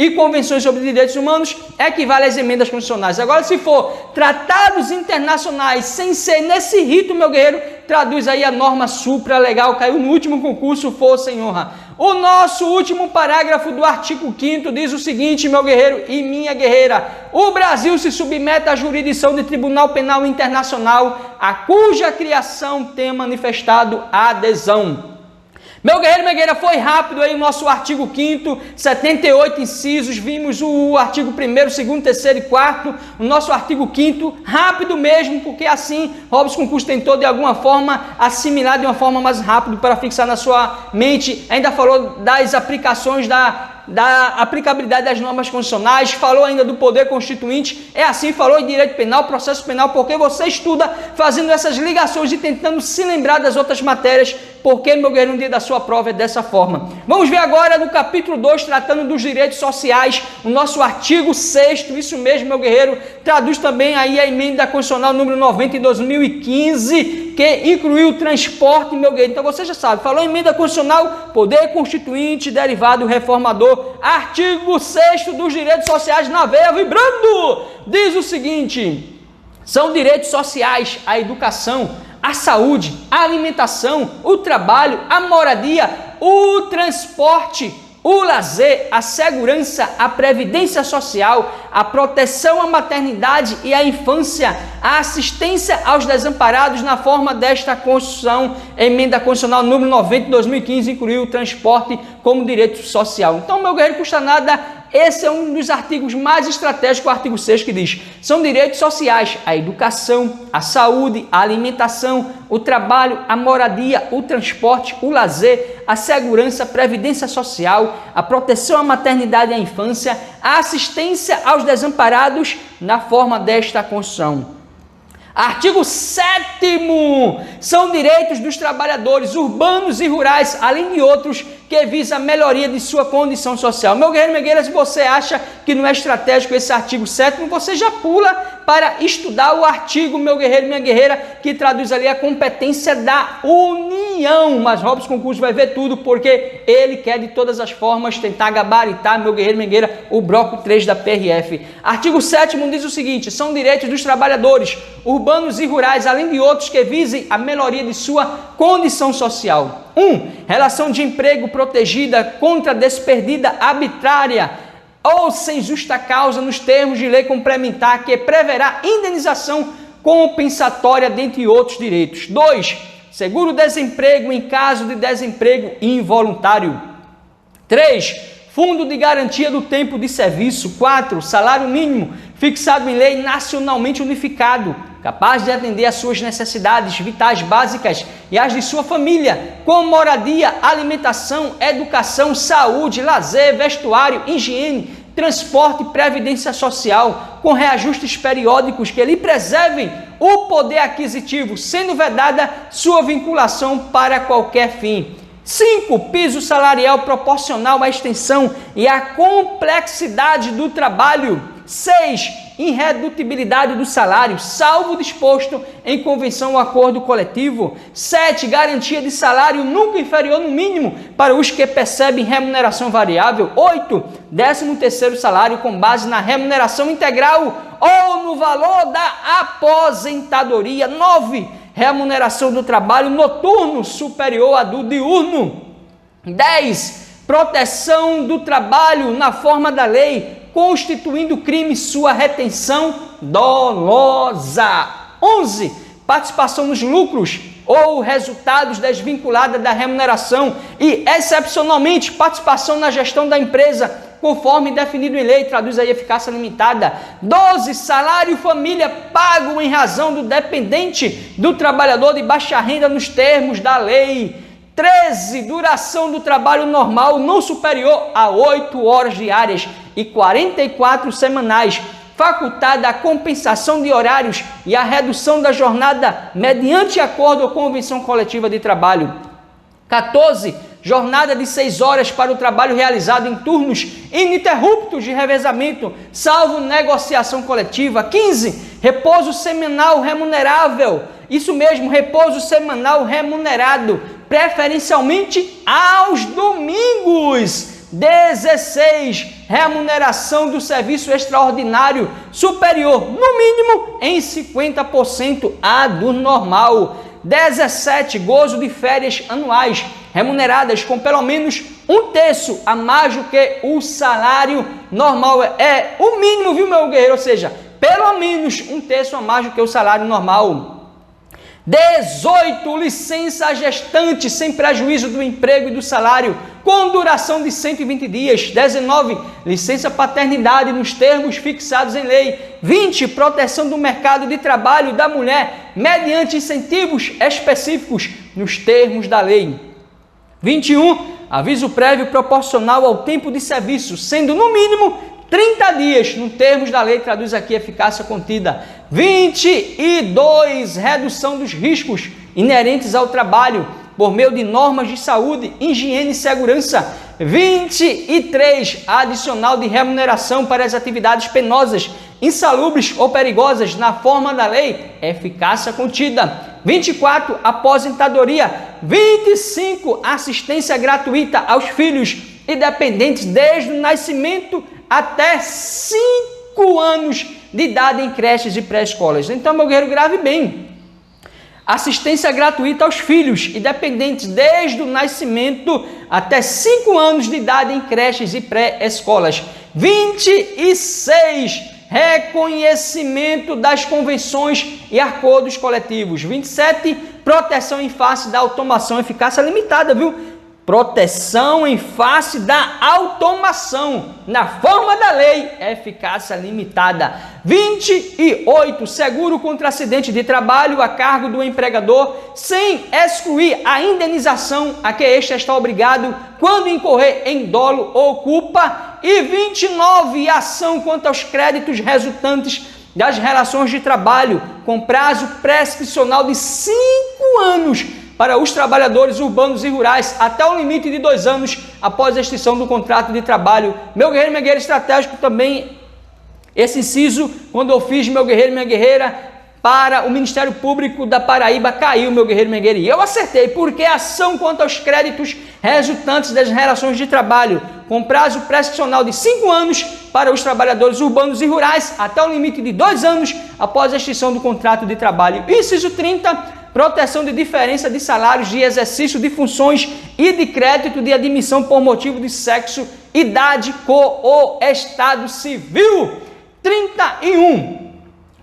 e convenções sobre direitos humanos equivale às emendas constitucionais. Agora, se for tratados internacionais sem ser nesse rito, meu guerreiro, traduz aí a norma supralegal, caiu no último concurso, força em honra. O nosso último parágrafo do artigo 5º diz o seguinte, meu guerreiro e minha guerreira: o Brasil se submete à jurisdição de Tribunal Penal Internacional, a cuja criação tem manifestado adesão. Meu guerreiro, minha guerreira, foi rápido aí o nosso artigo 5º, 78 incisos, vimos o artigo 1º, 2º, 3º e 4º, o nosso artigo 5º, rápido mesmo, porque assim Robson Concurso tentou de alguma forma assimilar de uma forma mais rápida para fixar na sua mente. Ainda falou das aplicações da aplicabilidade das normas constitucionais, falou ainda do poder constituinte, falou em direito penal, processo penal, porque você estuda fazendo essas ligações e tentando se lembrar das outras matérias, porque, meu guerreiro, no dia da sua prova é dessa forma. Vamos ver agora no capítulo 2, tratando dos direitos sociais, o nosso artigo 6º, isso mesmo, meu guerreiro, traduz também aí a emenda constitucional número 90 de 2015, que incluiu o transporte, meu guerreiro. Então você já sabe, falou em emenda constitucional, poder constituinte, derivado reformador, artigo 6º dos direitos sociais na veia vibrando, diz o seguinte: são direitos sociais a educação, a saúde, a alimentação, o trabalho, a moradia, o transporte, o lazer, a segurança, a previdência social, a proteção à maternidade e à infância, a assistência aos desamparados na forma desta Constituição, emenda constitucional número 90 de 2015, incluiu o transporte como direito social. Então, meu guerreiro, custa nada. Esse é um dos artigos mais estratégicos, o artigo 6º, que diz: são direitos sociais a educação, a saúde, a alimentação, o trabalho, a moradia, o transporte, o lazer, a segurança, a previdência social, a proteção à maternidade e à infância, a assistência aos desamparados na forma desta Constituição. Artigo 7º, são direitos dos trabalhadores urbanos e rurais, além de outros, que visa a melhoria de sua condição social. Meu guerreiro, minha guerreira, se você acha que não é estratégico esse artigo 7º, você já pula para estudar o artigo, meu guerreiro, minha guerreira, que traduz ali a competência da União. Mas Robson Concurso vai ver tudo, porque ele quer de todas as formas tentar gabaritar, meu guerreiro, minha guerreira, o bloco 3 da PRF. Artigo 7º diz o seguinte: são direitos dos trabalhadores urbanos e rurais, além de outros, que visem a melhoria de sua condição social. 1. Relação de emprego protegida contra desperdida arbitrária ou sem justa causa nos termos de lei complementar, que preverá indenização compensatória, dentre outros direitos. 2. Seguro-desemprego em caso de desemprego involuntário. 3. Fundo de garantia do tempo de serviço. 4. Salário mínimo fixado em lei nacionalmente unificado, capaz de atender às suas necessidades vitais básicas e às de sua família, com moradia, alimentação, educação, saúde, lazer, vestuário, higiene, transporte e previdência social, com reajustes periódicos que lhe preservem o poder aquisitivo, sendo vedada sua vinculação para qualquer fim. 5. Piso salarial proporcional à extensão e à complexidade do trabalho. 6. Irredutibilidade do salário, salvo disposto em convenção ou acordo coletivo. 7. Garantia de salário nunca inferior no mínimo para os que percebem remuneração variável. 8. 13º salário com base na remuneração integral ou no valor da aposentadoria. 9. Remuneração do trabalho noturno superior à do diurno. 10. Proteção do trabalho na forma da lei, constituindo crime sua retenção dolosa. 11. Participação nos lucros ou resultados desvinculada da remuneração e, excepcionalmente, participação na gestão da empresa, conforme definido em lei, traduz aí eficácia limitada. 12. Salário família pago em razão do dependente do trabalhador de baixa renda nos termos da lei. 13. Duração do trabalho normal não superior a 8 horas diárias e 44 semanais, facultada a compensação de horários e a redução da jornada mediante acordo ou convenção coletiva de trabalho. 14. Jornada de 6 horas para o trabalho realizado em turnos ininterruptos de revezamento, salvo negociação coletiva. 15. Repouso semanal remunerável. Isso mesmo, repouso semanal remunerado, preferencialmente aos domingos. 16, remuneração do serviço extraordinário superior, no mínimo, em 50% à do normal. 17, gozo de férias anuais, remuneradas com pelo menos 1/3 a mais do que o salário normal. É o mínimo, viu, meu guerreiro? Ou seja, pelo menos 1/3 a mais do que o salário normal. 18, licença gestante sem prejuízo do emprego e do salário, com duração de 120 dias. 19, licença paternidade nos termos fixados em lei. 20, proteção do mercado de trabalho da mulher mediante incentivos específicos nos termos da lei. 21, aviso prévio proporcional ao tempo de serviço, sendo no mínimo 30 dias, no termos da lei, traduz aqui eficácia contida. 22, redução dos riscos inerentes ao trabalho por meio de normas de saúde, higiene e segurança. 23, adicional de remuneração para as atividades penosas, insalubres ou perigosas na forma da lei, eficácia contida. 24, aposentadoria. 25, assistência gratuita aos filhos e dependentes desde o nascimento até 5 anos de idade em creches e pré-escolas. Então, meu guerreiro, grave bem. Assistência gratuita aos filhos e dependentes desde o nascimento até 5 anos de idade em creches e pré-escolas. 26, reconhecimento das convenções e acordos coletivos. 27, proteção em face da automação, eficácia limitada, viu? Proteção em face da automação, na forma da lei, eficácia limitada. 28, seguro contra acidente de trabalho a cargo do empregador, sem excluir a indenização a que este está obrigado quando incorrer em dolo ou culpa. E 29, ação quanto aos créditos resultantes das relações de trabalho, com prazo prescricional de 5 anos, para os trabalhadores urbanos e rurais, até o limite de 2 anos após a extinção do contrato de trabalho. Meu guerreiro e minha guerreira, estratégico também esse inciso, quando eu fiz meu guerreiro e minha guerreira para o Ministério Público da Paraíba, caiu, meu guerreiro e minha guerreira. E eu acertei, porque ação quanto aos créditos resultantes das relações de trabalho, com prazo prescricional de 5 anos para os trabalhadores urbanos e rurais, até o limite de 2 anos após a extinção do contrato de trabalho. Inciso 30, proteção de diferença de salários de exercício de funções e de crédito de admissão por motivo de sexo, idade, cor ou estado civil. 31.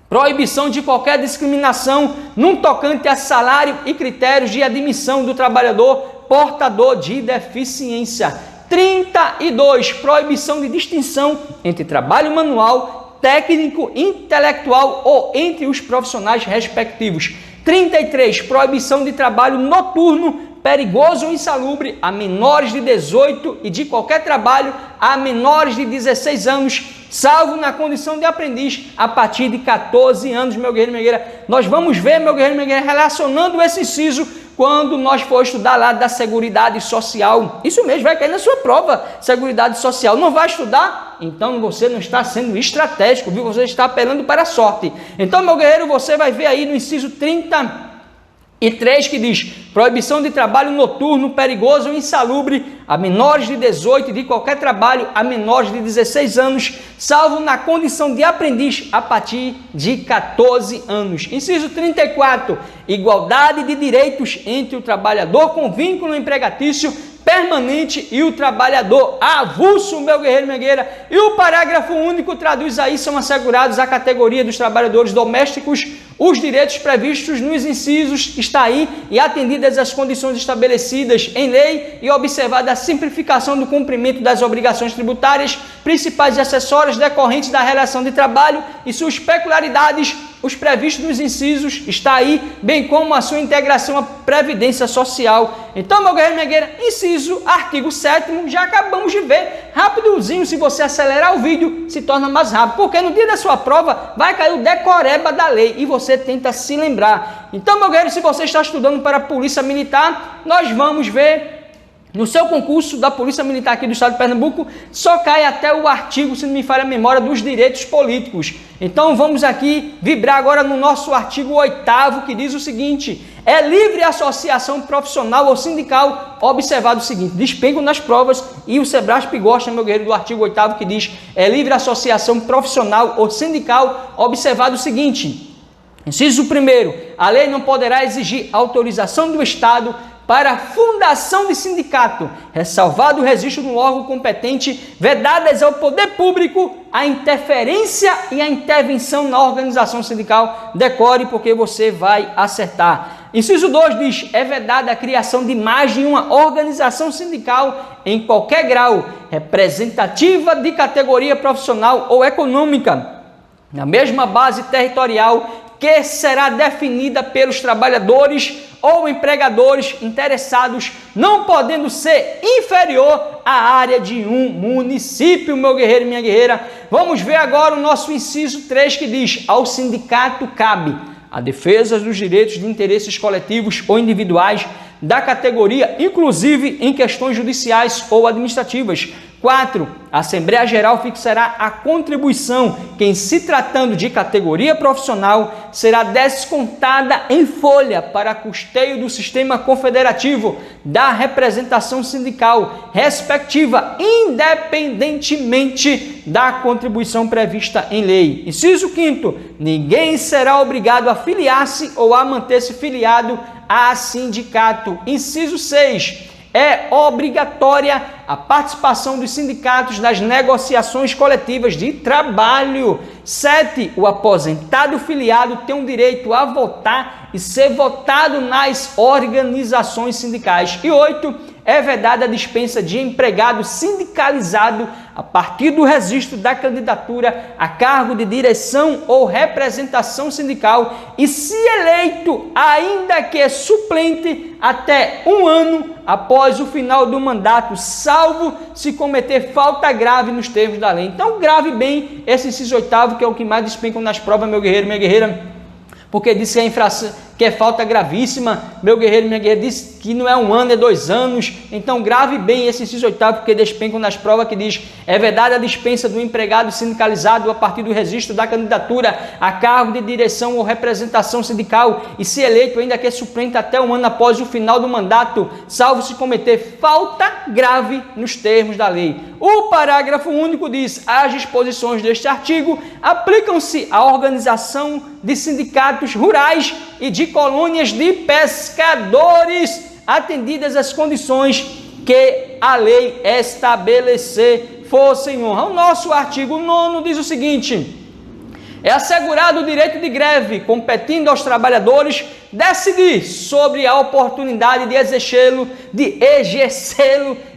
Proibição de qualquer discriminação no tocante a salário e critérios de admissão do trabalhador portador de deficiência. 32. Proibição de distinção entre trabalho manual, técnico, intelectual ou entre os profissionais respectivos. 33. Proibição de trabalho noturno, perigoso ou insalubre a menores de 18 e de qualquer trabalho a menores de 16 anos, salvo na condição de aprendiz a partir de 14 anos, meu guerreiro e minha guerreira. Nós vamos ver, meu guerreiro e minha guerreira, relacionando esse inciso quando nós for estudar lá da Seguridade Social. Isso mesmo, vai cair na sua prova, Seguridade Social. Não vai estudar? Então você não está sendo estratégico, viu? Você está apelando para a sorte. Então, meu guerreiro, você vai ver aí no inciso 33 que diz: proibição de trabalho noturno, perigoso ou insalubre a menores de 18 e de qualquer trabalho a menores de 16 anos, salvo na condição de aprendiz a partir de 14 anos. Inciso 34, igualdade de direitos entre o trabalhador com vínculo empregatício permanente e o trabalhador avulso, meu guerreiro e minha guerreira. E o parágrafo único traduz aí: são assegurados à categoria dos trabalhadores domésticos os direitos previstos nos incisos, está aí, e atendidas as condições estabelecidas em lei e observada a simplificação do cumprimento das obrigações tributárias, principais e acessórias decorrentes da relação de trabalho e suas peculiaridades, os previstos nos incisos, está aí, bem como a sua integração à Previdência Social. Então, meu guerreiro e minha guerreira, inciso, artigo 7º, já acabamos de ver. Rapidozinho, se você acelerar o vídeo, se torna mais rápido, porque no dia da sua prova vai cair o decoreba da lei e você tenta se lembrar. Então, meu guerreiro, se você está estudando para a Polícia Militar, nós vamos ver no seu concurso da Polícia Militar aqui do estado de Pernambuco, só cai até o artigo, se não me falha a memória, dos direitos políticos. Então vamos aqui vibrar agora no nosso artigo 8º, que diz o seguinte: é livre associação profissional ou sindical, observado o seguinte, despencam nas provas, e o Sebrasp gosta, meu guerreiro, do artigo 8º, que diz, é livre associação profissional ou sindical, observado o seguinte, inciso 1º, a lei não poderá exigir autorização do Estado para a fundação de sindicato, ressalvado o registro no órgão competente, vedadas ao poder público a interferência e a intervenção na organização sindical. Decore, porque você vai acertar. Inciso 2 diz, é vedada a criação de mais de uma organização sindical em qualquer grau, representativa de categoria profissional ou econômica, na mesma base territorial que será definida pelos trabalhadores ou empregadores interessados, não podendo ser inferior à área de um município, meu guerreiro e minha guerreira. Vamos ver agora o nosso inciso 3, que diz, ao sindicato cabe a defesa dos direitos de interesses coletivos ou individuais da categoria, inclusive em questões judiciais ou administrativas. 4. A Assembleia Geral fixará a contribuição que, em se tratando de categoria profissional, será descontada em folha para custeio do sistema confederativo da representação sindical respectiva, independentemente da contribuição prevista em lei. Inciso 5º. Ninguém será obrigado a filiar-se ou a manter-se filiado a sindicato. Inciso 6. É obrigatória a participação dos sindicatos nas negociações coletivas de trabalho. 7. O aposentado filiado tem o direito a votar e ser votado nas organizações sindicais. E 8. É vedada a dispensa de empregado sindicalizado a partir do registro da candidatura a cargo de direção ou representação sindical e, se eleito, ainda que suplente, até 1 ano após o final do mandato, salvo se cometer falta grave nos termos da lei. Então, grave bem esse inciso 8º, que é o que mais despencam nas provas, meu guerreiro, minha guerreira, porque diz que é infração, que é falta gravíssima, meu guerreiro, minha guerreira, diz que não é 1 ano, é 2 anos. Então grave bem esse inciso 8º, porque despencam nas provas, que diz, é vedada a dispensa do empregado sindicalizado a partir do registro da candidatura a cargo de direção ou representação sindical e, se eleito, ainda que suplente, até 1 ano após o final do mandato, salvo se cometer falta grave nos termos da lei. O parágrafo único diz, as disposições deste artigo aplicam-se à organização de sindicatos rurais e de colônias de pescadores, atendidas as condições que a lei estabelecer, fossem honra. O nosso artigo 9º diz o seguinte, é assegurado o direito de greve, competindo aos trabalhadores decidir sobre a oportunidade de exercê-lo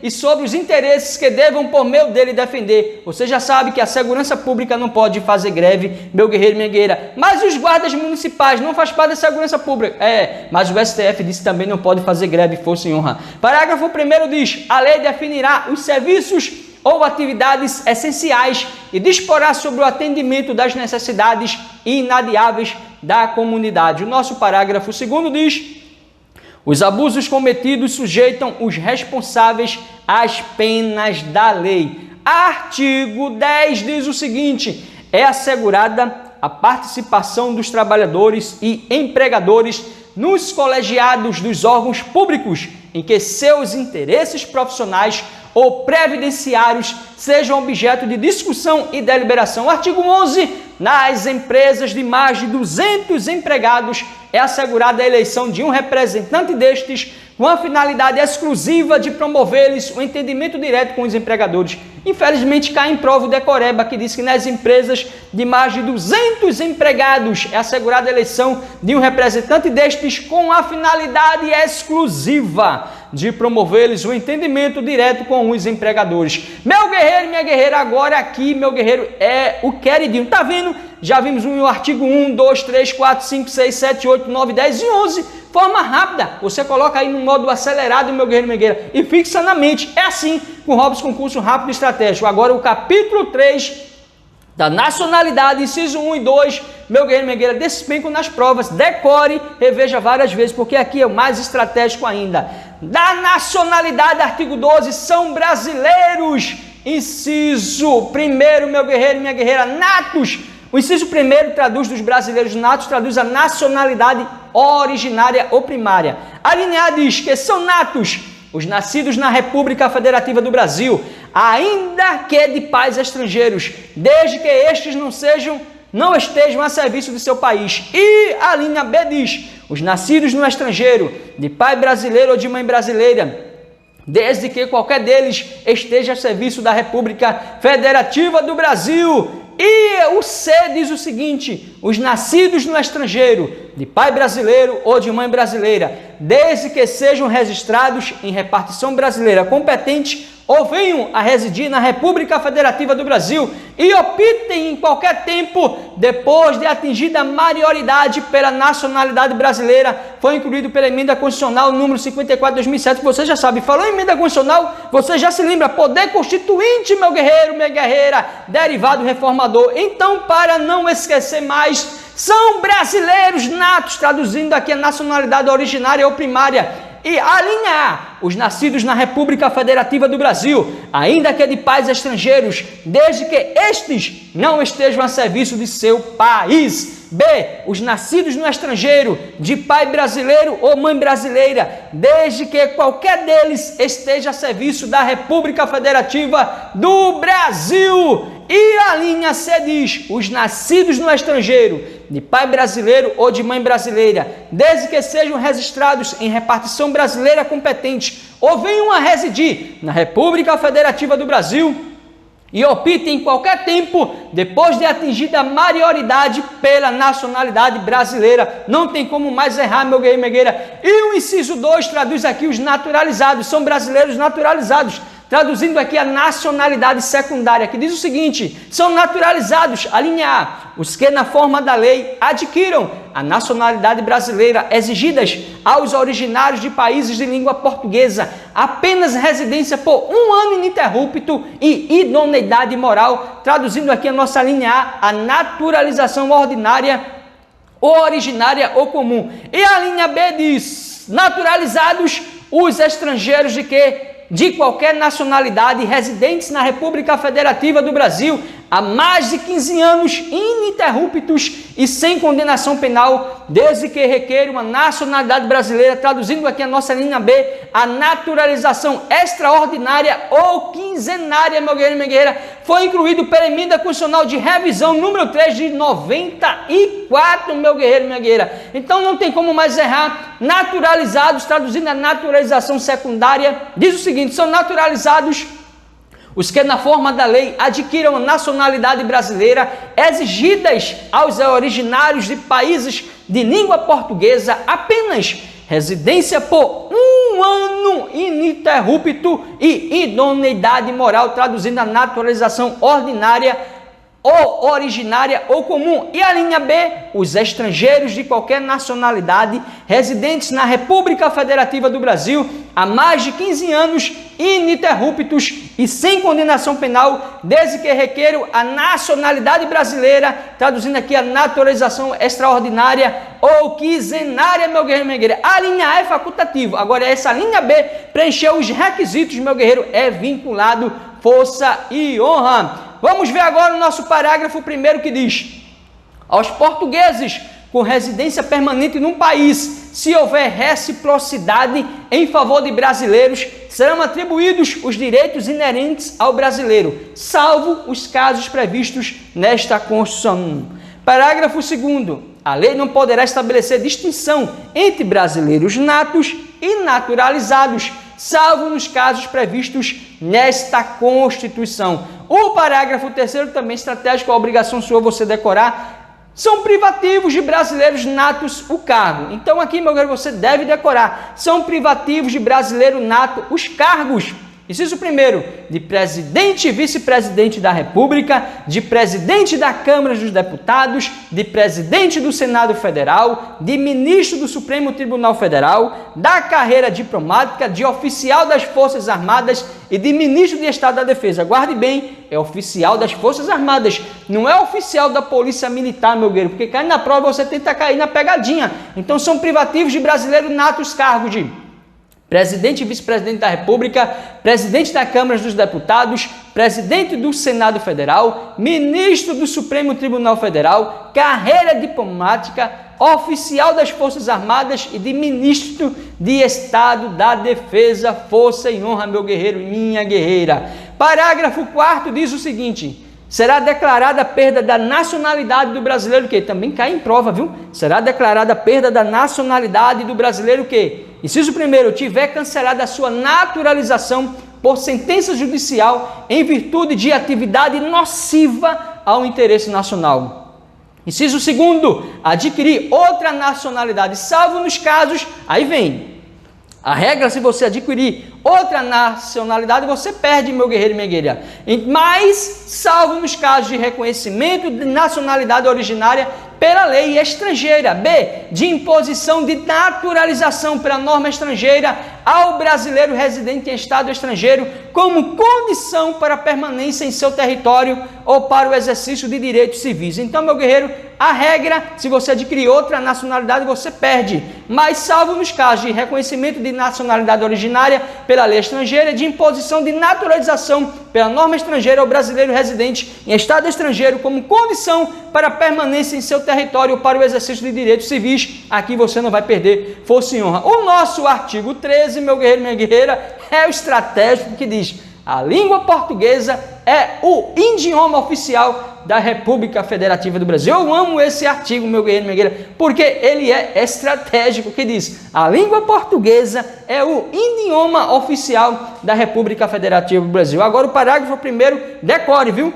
e sobre os interesses que devam por meio dele defender. Você já sabe que a segurança pública não pode fazer greve, meu guerreiro e minha guerreira, mas os guardas municipais não faz parte da segurança pública. Mas o STF disse que também não pode fazer greve, força e honra. Parágrafo 1º diz, a lei definirá os serviços ou atividades essenciais e disporá sobre o atendimento das necessidades inadiáveis da comunidade. O nosso parágrafo 2º diz, os abusos cometidos sujeitam os responsáveis às penas da lei. Artigo 10 diz o seguinte, é assegurada a participação dos trabalhadores e empregadores nos colegiados dos órgãos públicos em que seus interesses profissionais ou previdenciários sejam objeto de discussão e deliberação. Artigo 11. Nas empresas de mais de 200 empregados é assegurada a eleição de um representante destes com a finalidade exclusiva de promover-lhes o entendimento direto com os empregadores. Infelizmente, cai em prova o decoreba, que diz que nas empresas de mais de 200 empregados é assegurada a eleição de um representante destes com a finalidade exclusiva de promover-lhes o entendimento direto com os empregadores. Meu guerreiro e minha guerreira, agora aqui, meu guerreiro, é o queridinho. Tá vendo? Já vimos o artigo 1, 2, 3, 4, 5, 6, 7, 8, 9, 10 e 11. Forma rápida. Você coloca aí no modo acelerado, meu guerreiro e minha guerreira, e fixa na mente. É assim com o Robson Concurso Rápido e Estratégico. Agora o capítulo 3 da nacionalidade, inciso 1 e 2, meu guerreiro e minha guerreira, despenco nas provas, decore, reveja várias vezes, porque aqui é o mais estratégico ainda. da nacionalidade, artigo 12, são brasileiros. Inciso 1º, meu guerreiro e minha guerreira, natos. O inciso 1º traduz dos brasileiros natos, traduz a nacionalidade originária ou primária. A linha A diz que são natos os nascidos na República Federativa do Brasil, ainda que de pais estrangeiros, desde que estes não estejam a serviço de seu país. E a linha B diz: os nascidos no estrangeiro, de pai brasileiro ou de mãe brasileira, desde que qualquer deles esteja a serviço da República Federativa do Brasil. E o C diz o seguinte: os nascidos no estrangeiro, de pai brasileiro ou de mãe brasileira, desde que sejam registrados em repartição brasileira competente ou venham a residir na República Federativa do Brasil e optem em qualquer tempo, depois de atingida a maioridade pela nacionalidade brasileira, foi incluído pela emenda constitucional número 54 de 2007, que você já sabe. Falou em emenda constitucional, você já se lembra, poder constituinte, meu guerreiro, minha guerreira, derivado reformador. Então, para não esquecer mais, são brasileiros natos, traduzindo aqui a nacionalidade originária ou primária. E a linha A, os nascidos na República Federativa do Brasil, ainda que de pais estrangeiros, desde que estes não estejam a serviço de seu país. B, os nascidos no estrangeiro, de pai brasileiro ou mãe brasileira, desde que qualquer deles esteja a serviço da República Federativa do Brasil. E a linha C diz: os nascidos no estrangeiro, de pai brasileiro ou de mãe brasileira, desde que sejam registrados em repartição brasileira competente ou venham a residir na República Federativa do Brasil e optem em qualquer tempo, depois de atingida a maioridade pela nacionalidade brasileira. Não tem como mais errar, meu guerreiro e minha guerreira. E o inciso 2 traduz aqui os naturalizados, são brasileiros naturalizados, traduzindo aqui a nacionalidade secundária, que diz o seguinte: são naturalizados, a linha A, os que na forma da lei adquiram a nacionalidade brasileira, exigidas aos originários de países de língua portuguesa, apenas residência por 1 ano ininterrupto e idoneidade moral, traduzindo aqui a nossa linha A, a naturalização ordinária, ou originária ou comum. E a linha B diz: naturalizados os estrangeiros de qualquer nacionalidade residentes na República Federativa do Brasil há mais de 15 anos ininterruptos e sem condenação penal, desde que requeram uma nacionalidade brasileira, traduzindo aqui a nossa linha B, a naturalização extraordinária ou quinzenária, meu guerreiro e minha guerreira, foi incluído pela emenda constitucional de revisão número 3 de 94, meu guerreiro e minha guerreira. Então não tem como mais errar. Naturalizados, traduzindo a naturalização secundária, diz o seguinte: são naturalizados os que na forma da lei adquiram a nacionalidade brasileira, exigidas aos originários de países de língua portuguesa, apenas residência por 1 ano ininterrupto e idoneidade moral, traduzindo a naturalização ordinária ou originária ou comum. E a linha B, os estrangeiros de qualquer nacionalidade residentes na República Federativa do Brasil há mais de 15 anos ininterruptos e sem condenação penal, desde que requeram a nacionalidade brasileira, traduzindo aqui a naturalização extraordinária ou quinzenária, meu guerreiro, minha guerreira. A linha A é facultativo, agora essa linha B preencheu os requisitos, meu guerreiro, é vinculado, força e honra. Vamos ver agora o nosso parágrafo 1º, que diz: aos portugueses com residência permanente num país, se houver reciprocidade em favor de brasileiros, serão atribuídos os direitos inerentes ao brasileiro, salvo os casos previstos nesta Constituição. Parágrafo 2º. A lei não poderá estabelecer distinção entre brasileiros natos e naturalizados, salvo nos casos previstos nesta Constituição. O parágrafo 3º, também estratégico, a obrigação sua você decorar: são privativos de brasileiros natos o cargo. Então aqui, meu guerreiro, você deve decorar: são privativos de brasileiro nato os cargos. Inciso 1º, de presidente e vice-presidente da República, de presidente da Câmara dos Deputados, de presidente do Senado Federal, de ministro do Supremo Tribunal Federal, da carreira diplomática, de oficial das Forças Armadas e de ministro de Estado da Defesa. Guarde bem, é oficial das Forças Armadas, não é oficial da Polícia Militar, meu guerreiro, porque cai na prova você tenta cair na pegadinha. Então são privativos de brasileiro nato os cargos de presidente e vice-presidente da República, presidente da Câmara dos Deputados, presidente do Senado Federal, ministro do Supremo Tribunal Federal, carreira diplomática, oficial das Forças Armadas e de ministro de Estado da Defesa, força e honra, meu guerreiro e minha guerreira. Parágrafo 4º diz o seguinte: será declarada a perda da nacionalidade do brasileiro, que também cai em prova, viu? Será declarada a perda da nacionalidade do brasileiro que, inciso 1º, tiver cancelada a sua naturalização por sentença judicial em virtude de atividade nociva ao interesse nacional. Inciso 2º, adquirir outra nacionalidade, salvo nos casos, aí vem a regra: se você adquirir outra nacionalidade, você perde, meu guerreiro e minha guerreira. Mas, salvo nos casos de reconhecimento de nacionalidade originária pela lei estrangeira. B, de imposição de naturalização pela norma estrangeira ao brasileiro residente em estado estrangeiro como condição para permanência em seu território ou para o exercício de direitos civis. Então, meu guerreiro, a regra: se você adquirir outra nacionalidade, você perde. Mas, salvo nos casos de reconhecimento de nacionalidade originária pela lei estrangeira, de imposição de naturalização pela norma estrangeira ao brasileiro residente em estado estrangeiro como condição para permanência em seu território para o exercício de direitos civis, aqui você não vai perder força e honra. O nosso artigo 13, meu guerreiro e minha guerreira, é o estratégico que diz: a língua portuguesa é o idioma oficial da República Federativa do Brasil. Eu amo esse artigo, meu guerreiro e minha guerreira, porque ele é estratégico, que diz: a língua portuguesa é o idioma oficial da República Federativa do Brasil. Agora o parágrafo 1º, decore, viu?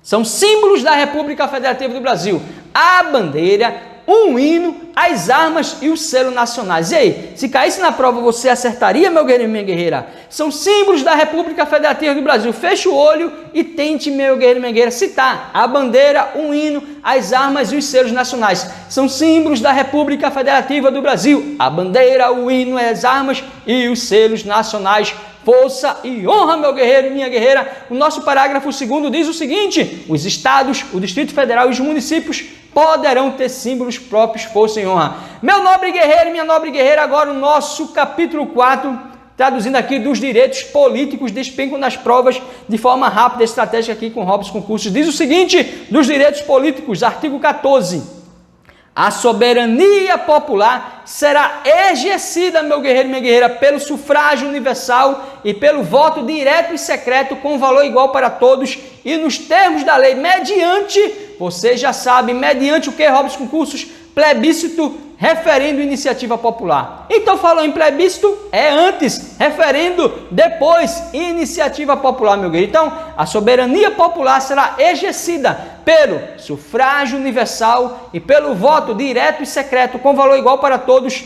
São símbolos da República Federativa do Brasil: a bandeira, um hino, as armas e o selo nacionais. E aí, se caísse na prova, você acertaria, meu guerreiro e minha guerreira? São símbolos da República Federativa do Brasil. Feche o olho e tente, meu guerreiro e minha guerreira, citar a bandeira, um hino, as armas e os selos nacionais. São símbolos da República Federativa do Brasil: a bandeira, o hino, as armas e os selos nacionais. Força e honra, meu guerreiro e minha guerreira. O nosso parágrafo 2º diz o seguinte: os estados, o Distrito Federal e os municípios poderão ter símbolos próprios, força e honra. Meu nobre guerreiro e minha nobre guerreira, agora o nosso capítulo 4, traduzindo aqui, dos direitos políticos, despencam nas provas de forma rápida e estratégica aqui com Robson Concursos. Diz o seguinte: dos direitos políticos, artigo 14. A soberania popular será exercida, meu guerreiro e minha guerreira, pelo sufrágio universal e pelo voto direto e secreto com valor igual para todos e nos termos da lei, mediante, você já sabe, mediante o que, Robson Concursos? Plebiscito, referendo, iniciativa popular. Então, falou em plebiscito, é antes, referendo, depois, iniciativa popular, meu guerreiro. Então, a soberania popular será exercida pelo sufrágio universal e pelo voto direto e secreto com valor igual para todos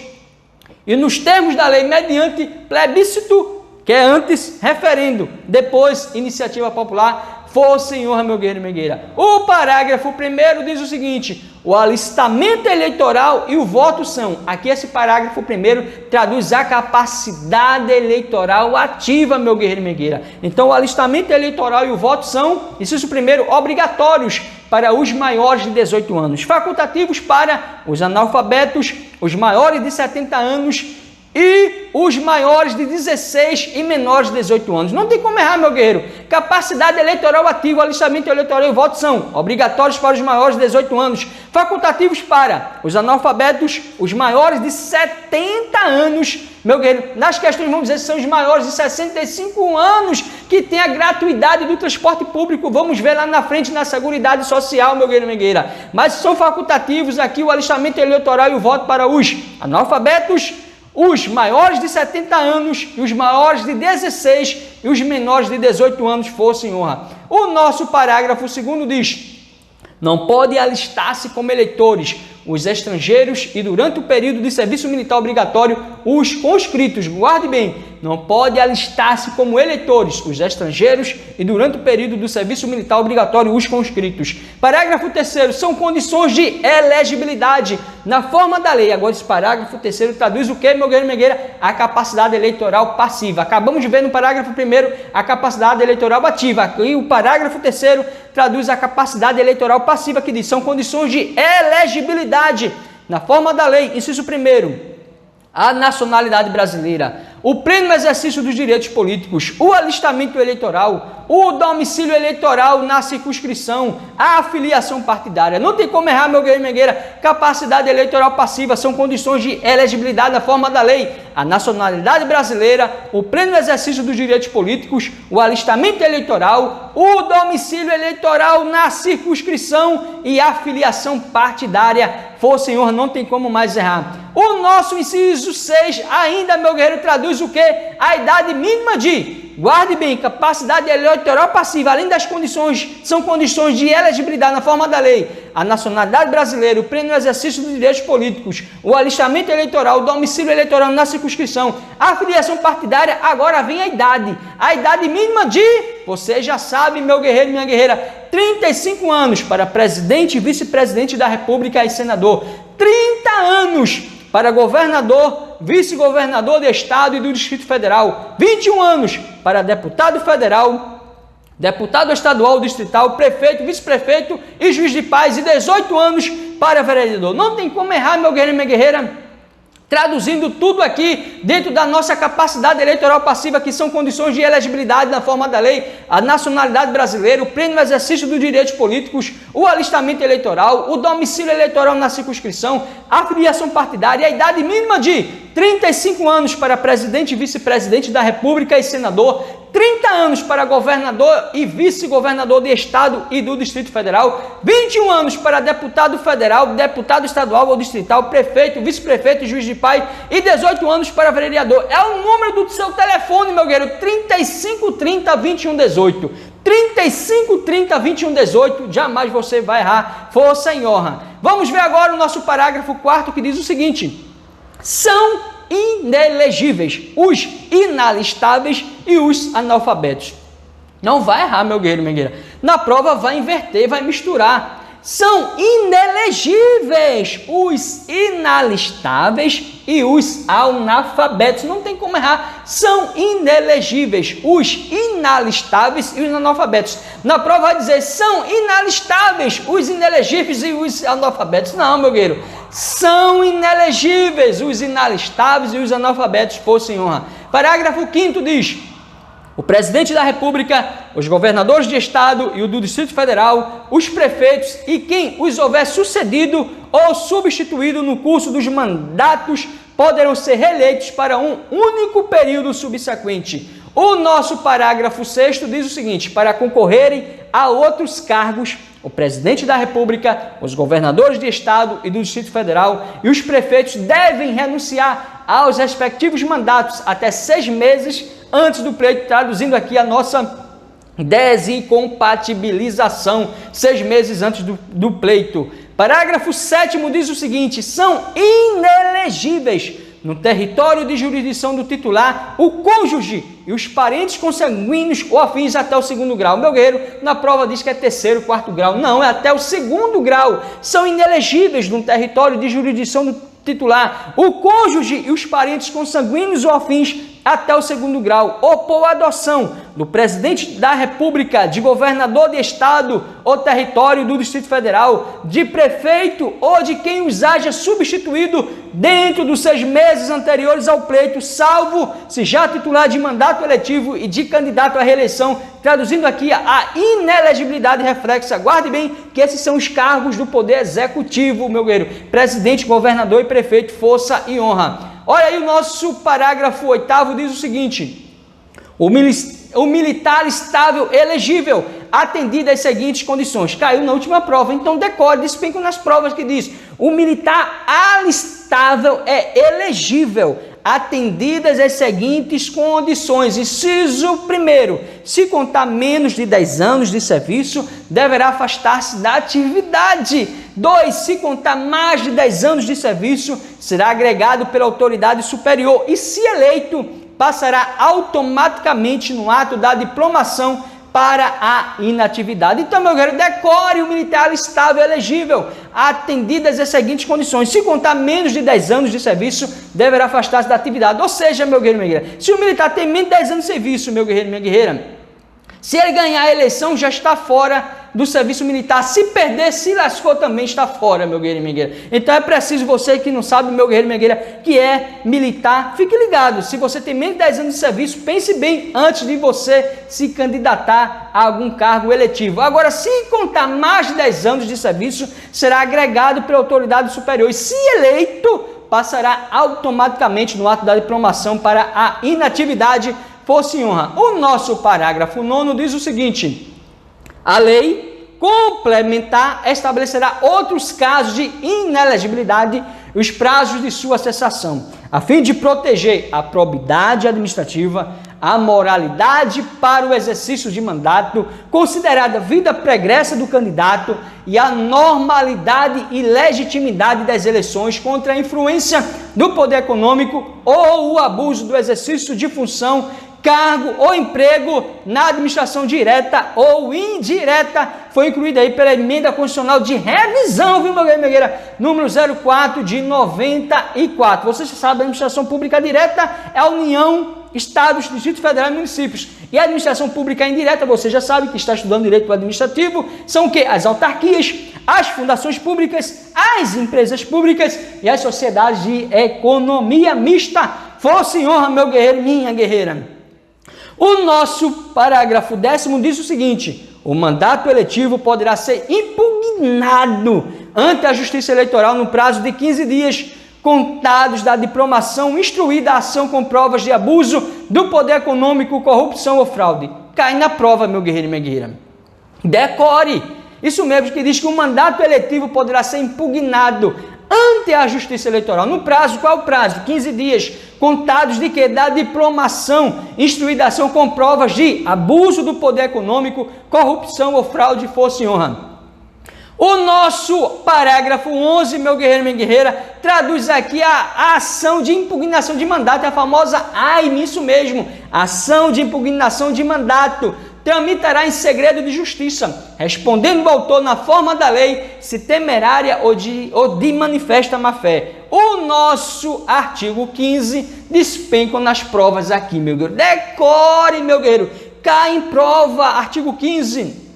e nos termos da lei, mediante plebiscito, que é antes, referendo, depois, iniciativa popular. Força e honra, meu guerreiro e minha guerreira. O parágrafo 1º diz o seguinte: o alistamento eleitoral e o voto são, aqui esse parágrafo 1º traduz a capacidade eleitoral ativa, meu guerreiro e minha guerreira. Então, o alistamento eleitoral e o voto são, inciso 1º, obrigatórios para os maiores de 18 anos, facultativos para os analfabetos, os maiores de 70 anos e os maiores de 16 e menores de 18 anos. Não tem como errar, meu guerreiro. Capacidade eleitoral ativa, alistamento eleitoral e voto são obrigatórios para os maiores de 18 anos, facultativos para os analfabetos, os maiores de 70 anos, meu guerreiro. Nas questões, vamos dizer, são os maiores de 65 anos que têm a gratuidade do transporte público. Vamos ver lá na frente na Seguridade Social, meu guerreiro e minha guerreira. Mas são facultativos aqui o alistamento eleitoral e o voto para os analfabetos, os maiores de 70 anos e os maiores de 16 e os menores de 18 anos, força e honra. O nosso parágrafo 2º diz: não pode alistar-se como eleitores os estrangeiros e durante o período de serviço militar obrigatório os conscritos. Guarde bem, não pode alistar-se como eleitores os estrangeiros e durante o período do serviço militar obrigatório os conscritos. Parágrafo 3º, são condições de elegibilidade na forma da lei. Agora esse parágrafo 3º traduz o que, meu guerreiro e minha guerreira? A capacidade eleitoral passiva. Acabamos de ver no parágrafo 1º a capacidade eleitoral ativa. Aqui o parágrafo 3º traduz a capacidade eleitoral passiva, que diz: são condições de elegibilidade na forma da lei. Inciso 1º, a nacionalidade brasileira, o pleno exercício dos direitos políticos, o alistamento eleitoral, o domicílio eleitoral na circunscrição, a afiliação partidária. Não tem como errar, meu guerreiro e minha guerreira. Capacidade eleitoral passiva são condições de elegibilidade na forma da lei. A nacionalidade brasileira, o pleno exercício dos direitos políticos, o alistamento eleitoral, o domicílio eleitoral na circunscrição e a afiliação partidária. Senhor, não tem como mais errar. O nosso inciso 6 ainda, meu guerreiro, traduz o quê? A idade mínima de, guarde bem, capacidade eleitoral passiva, além das condições, são condições de elegibilidade na forma da lei. A nacionalidade brasileira, o pleno exercício dos direitos políticos, o alistamento eleitoral, o domicílio eleitoral na circunscrição, a filiação partidária, agora vem a idade. A idade mínima de, você já sabe, meu guerreiro e minha guerreira, 35 anos para presidente e vice-presidente da República e senador. 30 anos para governador, vice-governador de Estado e do Distrito Federal. 21 anos para deputado federal, deputado estadual, distrital, prefeito, vice-prefeito e juiz de paz. E 18 anos para vereador. Não tem como errar, meu guerreiro e minha guerreira. Traduzindo tudo aqui dentro da nossa capacidade eleitoral passiva, que são condições de elegibilidade na forma da lei, a nacionalidade brasileira, o pleno exercício dos direitos políticos, o alistamento eleitoral, o domicílio eleitoral na circunscrição, a filiação partidária e a idade mínima de 35 anos para presidente e vice-presidente da República e senador, 30 anos para governador e vice-governador de Estado e do Distrito Federal, 21 anos para deputado federal, deputado estadual ou distrital, prefeito, vice-prefeito e juiz de paz e 18 anos para vereador. É o número do seu telefone, meu guerreiro, 3530 2118. 3530 2118, jamais você vai errar, força em honra. Vamos ver agora o nosso parágrafo 4 que diz o seguinte: são inelegíveis os inalistáveis e os analfabetos. Não vai errar, meu guerreiro, minha guerreira. Na prova vai inverter, vai misturar. São inelegíveis os inalistáveis e os analfabetos. Não tem como errar. São inelegíveis os inalistáveis e os analfabetos. Na prova vai dizer, são inalistáveis os inelegíveis e os analfabetos. Não, meu guerreiro. São inelegíveis os inalistáveis e os analfabetos, força em honra. Parágrafo 5º diz: o presidente da República, os governadores de Estado e o do Distrito Federal, os prefeitos e quem os houver sucedido ou substituído no curso dos mandatos poderão ser reeleitos para um único período subsequente. O nosso parágrafo 6º diz o seguinte: para concorrerem a outros cargos, o presidente da República, os governadores de Estado e do Distrito Federal e os prefeitos devem renunciar aos respectivos mandatos até 6 meses antes do pleito, traduzindo aqui a nossa desincompatibilização, 6 meses antes do pleito. Parágrafo 7º diz o seguinte: são inelegíveis no território de jurisdição do titular o cônjuge e os parentes consanguíneos ou afins até o 2º grau. Meu guerreiro, na prova diz que é 3º, 4º grau. Não, é até o 2º grau. São inelegíveis no território de jurisdição do titular o cônjuge e os parentes consanguíneos ou afins até o 2º grau, ou por adoção do presidente da República, de governador de Estado ou território do Distrito Federal, de prefeito ou de quem os haja substituído dentro dos 6 meses anteriores ao pleito, salvo se já titular de mandato eletivo e de candidato à reeleição, traduzindo aqui a inelegibilidade reflexa. Guarde bem que esses são os cargos do poder executivo, meu guerreiro, presidente, governador e prefeito, força e honra. Olha aí o nosso parágrafo 8º diz o seguinte: o militar estável elegível, atendido às seguintes condições. Caiu na última prova, então decore, despenca nas provas que diz: o militar alistável é elegível, atendidas as seguintes condições. Inciso 1º, se contar menos de 10 anos de serviço, deverá afastar-se da atividade. 2, se contar mais de 10 anos de serviço, será agregado pela autoridade superior e, se eleito, passará automaticamente no ato da diplomação para a inatividade. Então, meu guerreiro, decore: o militar estável elegível, atendidas as seguintes condições. Se contar menos de 10 anos de serviço, deverá afastar-se da atividade. Ou seja, meu guerreiro, minha guerreira, se o militar tem menos de 10 anos de serviço, meu guerreiro, minha guerreira, se ele ganhar a eleição, já está fora do serviço militar, se perder, se lascou também, está fora, meu guerreiro e minha guerreira. Então é preciso, você que não sabe, meu guerreiro e minha guerreira, que é militar, fique ligado. Se você tem menos de 10 anos de serviço, pense bem antes de você se candidatar a algum cargo eletivo. Agora, se contar mais de 10 anos de serviço, será agregado pela autoridade superior e, se eleito, passará automaticamente no ato da diplomação para a inatividade, força e honra. O nosso parágrafo 9º diz o seguinte: a lei complementar estabelecerá outros casos de inelegibilidade e os prazos de sua cessação, a fim de proteger a probidade administrativa, a moralidade para o exercício de mandato, considerada vida pregressa do candidato e a normalidade e legitimidade das eleições contra a influência do poder econômico ou o abuso do exercício de função, cargo ou emprego na administração direta ou indireta. Foi incluída aí pela emenda constitucional de revisão, viu, meu guerreira, número 04 de 94. Você já sabe, a administração pública direta é a União, Estados, Distrito Federal e municípios. E a administração pública indireta, você já sabe que está estudando direito administrativo, são o quê? As autarquias, as fundações públicas, as empresas públicas e as sociedades de economia mista. Força e honra, meu guerreiro, minha guerreira. O nosso parágrafo 10º diz o seguinte: o mandato eletivo poderá ser impugnado ante a Justiça Eleitoral no prazo de 15 dias, contados da diplomação instruída a ação com provas de abuso do poder econômico, corrupção ou fraude. Cai na prova, meu guerreiro e minha guerreira. Decore! Isso mesmo que diz que o mandato eletivo poderá ser impugnado ante a Justiça Eleitoral. No prazo, qual o prazo? 15 dias, contados de quê? Da diplomação, instruída a ação com provas de abuso do poder econômico, corrupção ou fraude, força e honra. O nosso parágrafo 11, meu guerreiro e minha guerreira, traduz aqui a ação de impugnação de mandato, é a famosa AIM, isso mesmo, ação de impugnação de mandato. Tramitará em segredo de justiça, respondendo o autor na forma da lei, se temerária ou de manifesta má-fé. O nosso artigo 15 despenca nas provas aqui, meu guerreiro. Decore, meu guerreiro, cai em prova, artigo 15.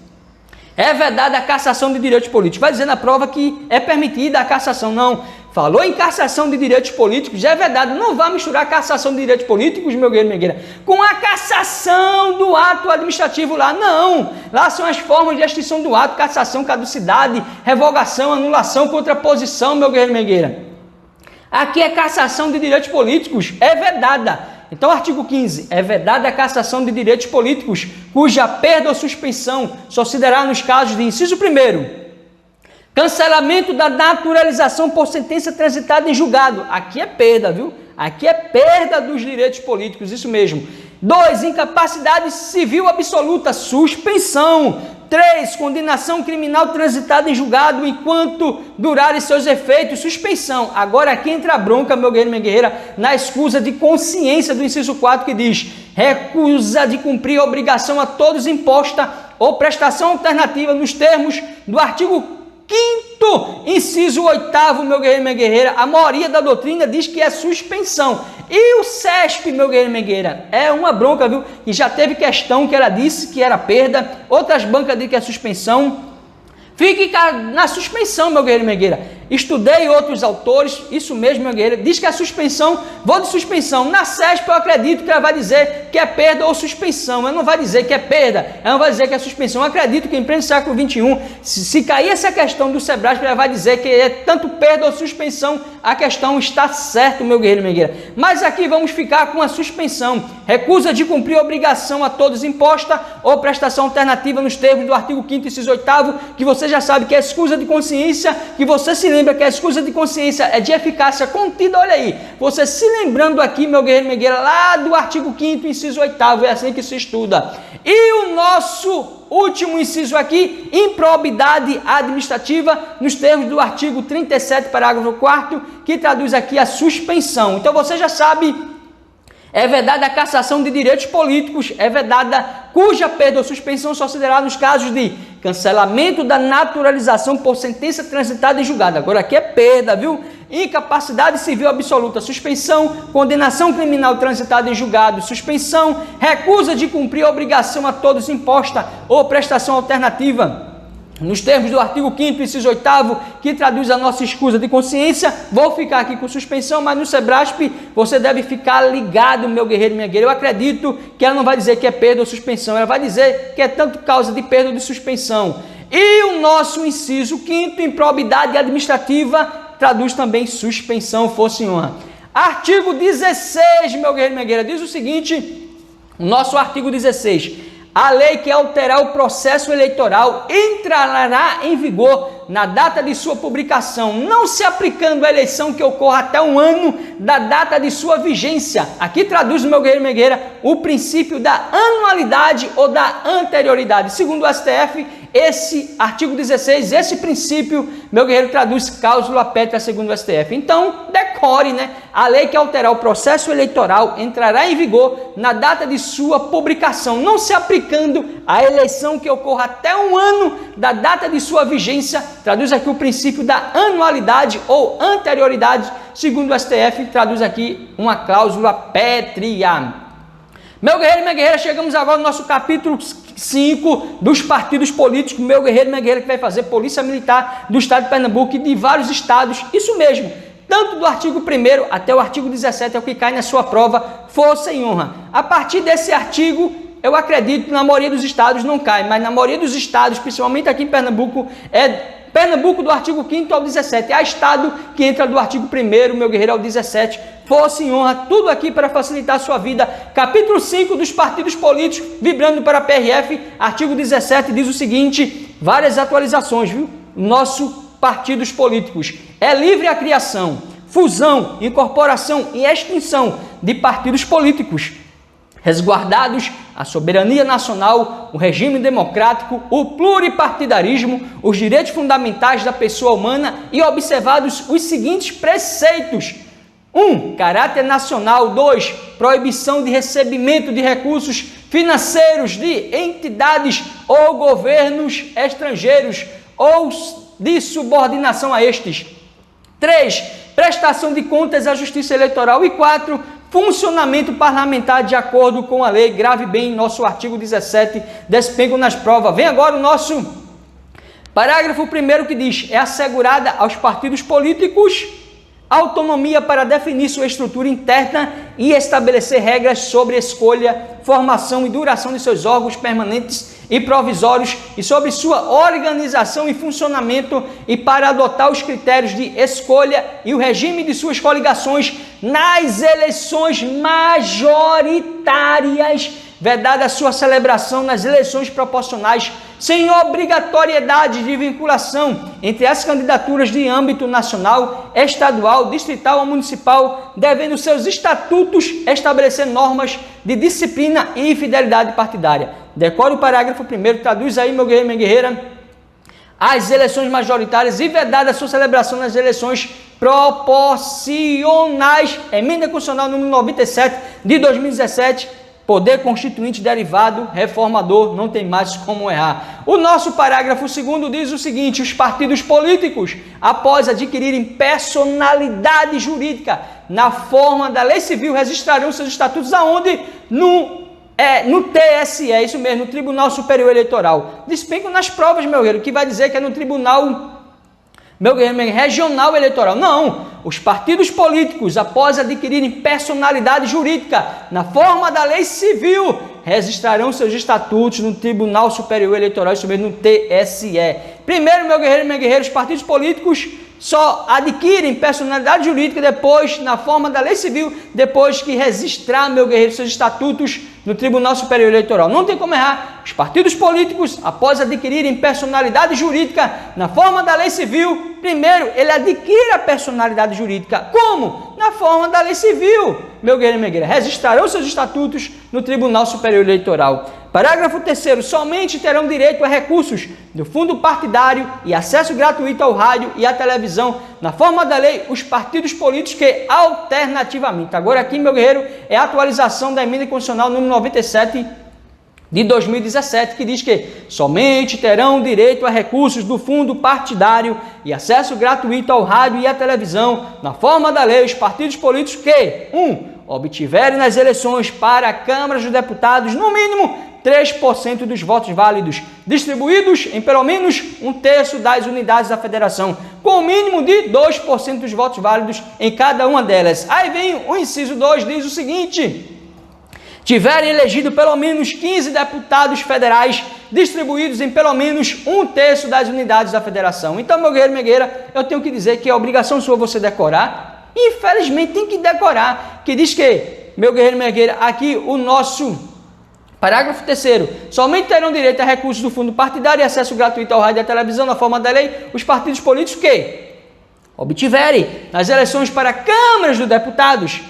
É vedada a cassação de direitos políticos. Vai dizer na prova que é permitida a cassação. Não. Falou em cassação de direitos políticos, já é vedado. Não vá misturar a cassação de direitos políticos, meu guerreiro e minha guerreira, com a cassação do ato administrativo lá. Não. Lá são as formas de extinção do ato: cassação, caducidade, revogação, anulação, contraposição, meu guerreiro e minha guerreira. Aqui é cassação de direitos políticos. É vedada. Então, artigo 15, é vedada a cassação de direitos políticos, cuja perda ou suspensão só se dará nos casos de inciso 1º, cancelamento da naturalização por sentença transitada em julgado. Aqui é perda, viu? Aqui é perda dos direitos políticos, isso mesmo. 2, incapacidade civil absoluta, suspensão. 3, condenação criminal transitada em julgado enquanto durarem seus efeitos, suspensão. Agora aqui entra a bronca, meu guerreiro e minha guerreira, na escusa de consciência do inciso 4, que diz: recusa de cumprir a obrigação a todos imposta ou prestação alternativa nos termos do artigo 5º, inciso 8º, meu guerreiro e minha guerreira. A maioria da doutrina diz que é suspensão. E o SESP, meu guerreiro e minha guerreira, é uma bronca, viu? E já teve questão que ela disse que era perda, outras bancas dizem que é suspensão. Fique na suspensão, meu guerreiro e minha guerreira. Estudei outros autores, isso mesmo, meu guerreiro, diz que a suspensão, vou de suspensão. Na SESP eu acredito que ela vai dizer que é perda ou suspensão. Ela não vai dizer que é perda, ela não vai dizer que é suspensão. Eu acredito que em pleno século XXI, se cair essa questão do SEBRASP, ela vai dizer que é tanto perda ou suspensão. A questão está certa, meu guerreiro e minha guerreira. Mas aqui vamos ficar com a suspensão. Recusa de cumprir obrigação a todos imposta ou prestação alternativa nos termos do artigo 5º, inciso 8º, que você já sabe que é escusa de consciência, que você se lembra que a escusa de consciência é de eficácia contida. Olha aí, você se lembrando aqui, meu guerreiro e minha guerreira, lá do artigo 5º, inciso 8º, é assim que se estuda. E o nosso último inciso aqui, improbidade administrativa, nos termos do artigo 37, parágrafo 4º, que traduz aqui a suspensão. Então você já sabe, é vedada a cassação de direitos políticos, é vedada cuja perda ou suspensão só se dará nos casos de cancelamento da naturalização por sentença transitada em julgado. Agora aqui é perda, viu? Incapacidade civil absoluta, suspensão. Condenação criminal transitada em julgado, suspensão. Recusa de cumprir a obrigação a todos imposta ou prestação alternativa, nos termos do artigo 5º, inciso 8º, que traduz a nossa escusa de consciência, vou ficar aqui com suspensão, mas no SEBRASP você deve ficar ligado, meu guerreiro e minha guerreira. Eu acredito que ela não vai dizer que é perda ou suspensão, ela vai dizer que é tanto causa de perda ou de suspensão. E o nosso inciso 5º, improbidade administrativa, traduz também suspensão, força e honra. Artigo 16, meu guerreiro e minha guerreira, diz o seguinte, o nosso artigo 16... A lei que alterar o processo eleitoral entrará em vigor na data de sua publicação, não se aplicando à eleição que ocorra até um ano da data de sua vigência. Aqui traduz, meu guerreiro e minha guerreira, o princípio da anualidade ou da anterioridade. Segundo o STF, esse artigo 16, esse princípio, meu guerreiro, traduz cláusula pétrea segundo o STF. Então, decore, né? A lei que alterar o processo eleitoral entrará em vigor na data de sua publicação, não se aplicando à eleição que ocorra até um ano da data de sua vigência. Traduz aqui o princípio da anualidade ou anterioridade, segundo o STF, traduz aqui uma cláusula pétrea. Meu guerreiro e minha guerreira, chegamos agora no nosso capítulo 5 dos partidos políticos. Meu guerreiro e minha guerreira que vai fazer Polícia Militar do Estado de Pernambuco e de vários estados, isso mesmo, tanto do artigo 1º até o artigo 17, é o que cai na sua prova, força e honra. A partir desse artigo, eu acredito que na maioria dos estados não cai, mas na maioria dos estados, principalmente aqui em Pernambuco, é Pernambuco do artigo 5º ao 17, é estado que entra do artigo 1º, meu guerreiro, ao 17, força e honra, tudo aqui para facilitar a sua vida. Capítulo 5 dos partidos políticos, vibrando para a PRF, artigo 17, diz o seguinte, várias atualizações, viu? Nosso partidos políticos. É livre a criação, fusão, incorporação e extinção de partidos políticos, resguardados a soberania nacional, o regime democrático, o pluripartidarismo, os direitos fundamentais da pessoa humana e observados os seguintes preceitos. 1. Caráter nacional. 2. Proibição de recebimento de recursos financeiros de entidades ou governos estrangeiros ou de subordinação a estes. 3. Prestação de contas à Justiça Eleitoral. E 4. Funcionamento parlamentar de acordo com a lei. Grave bem nosso artigo 17, despengo nas provas. Vem agora o nosso parágrafo 1º que diz: é assegurada aos partidos políticos autonomia para definir sua estrutura interna e estabelecer regras sobre escolha, formação e duração de seus órgãos permanentes e provisórios e sobre sua organização e funcionamento e para adotar os critérios de escolha e o regime de suas coligações nas eleições majoritárias, vedada a sua celebração nas eleições proporcionais, sem obrigatoriedade de vinculação entre as candidaturas de âmbito nacional, estadual, distrital ou municipal, devendo seus estatutos estabelecer normas de disciplina e fidelidade partidária. Decore o parágrafo 1º, traduz aí, meu guerreiro, minha guerreira, as eleições majoritárias e vedada a sua celebração nas eleições proporcionais. Emenda Constitucional número 97 de 2017, Poder Constituinte derivado, reformador, não tem mais como errar. O nosso parágrafo 2º diz o seguinte: os partidos políticos, após adquirirem personalidade jurídica na forma da lei civil, registrarão seus estatutos aonde? No TSE, isso mesmo, no Tribunal Superior Eleitoral. Despenco nas provas, meu guerreiro, que vai dizer que é no Tribunal, meu guerreiro, Regional Eleitoral. Não, os partidos políticos, após adquirirem personalidade jurídica na forma da lei civil, registrarão seus estatutos no Tribunal Superior Eleitoral, isso mesmo, no TSE. Primeiro, meu guerreiro e minha guerreira, os partidos políticos só adquirem personalidade jurídica depois, na forma da lei civil, depois que registrar, meu guerreiro, seus estatutos no Tribunal Superior Eleitoral. Não tem como errar. Os partidos políticos, após adquirirem personalidade jurídica na forma da lei civil, primeiro, ele adquire a personalidade jurídica. Como? Na forma da lei civil. Meu guerreiro e minha guerreira, registrarão seus estatutos no Tribunal Superior Eleitoral. Parágrafo 3º, somente terão direito a recursos do fundo partidário e acesso gratuito ao rádio e à televisão, na forma da lei, os partidos políticos que alternativamente. Agora aqui, meu guerreiro, é a atualização da Emenda Constitucional número 97 de 2017, que diz que somente terão direito a recursos do fundo partidário e acesso gratuito ao rádio e à televisão, na forma da lei, os partidos políticos que, 1. obtiverem nas eleições para a Câmara dos Deputados, no mínimo, 3% dos votos válidos, distribuídos em pelo menos 1/3 das unidades da federação, com o mínimo de 2% dos votos válidos em cada uma delas. Aí vem o inciso 2, diz o seguinte: tiverem elegido pelo menos 15 deputados federais, distribuídos em pelo menos 1/3 das unidades da federação. Então, meu guerreiro, minha guerreira, eu tenho que dizer que é obrigação sua você decorar. Infelizmente, tem que decorar, que diz que, meu guerreiro, minha guerreira, aqui o nosso parágrafo 3º, somente terão direito a recursos do fundo partidário e acesso gratuito ao rádio e à televisão na forma da lei os partidos políticos que obtiverem nas eleições para câmaras dos deputados,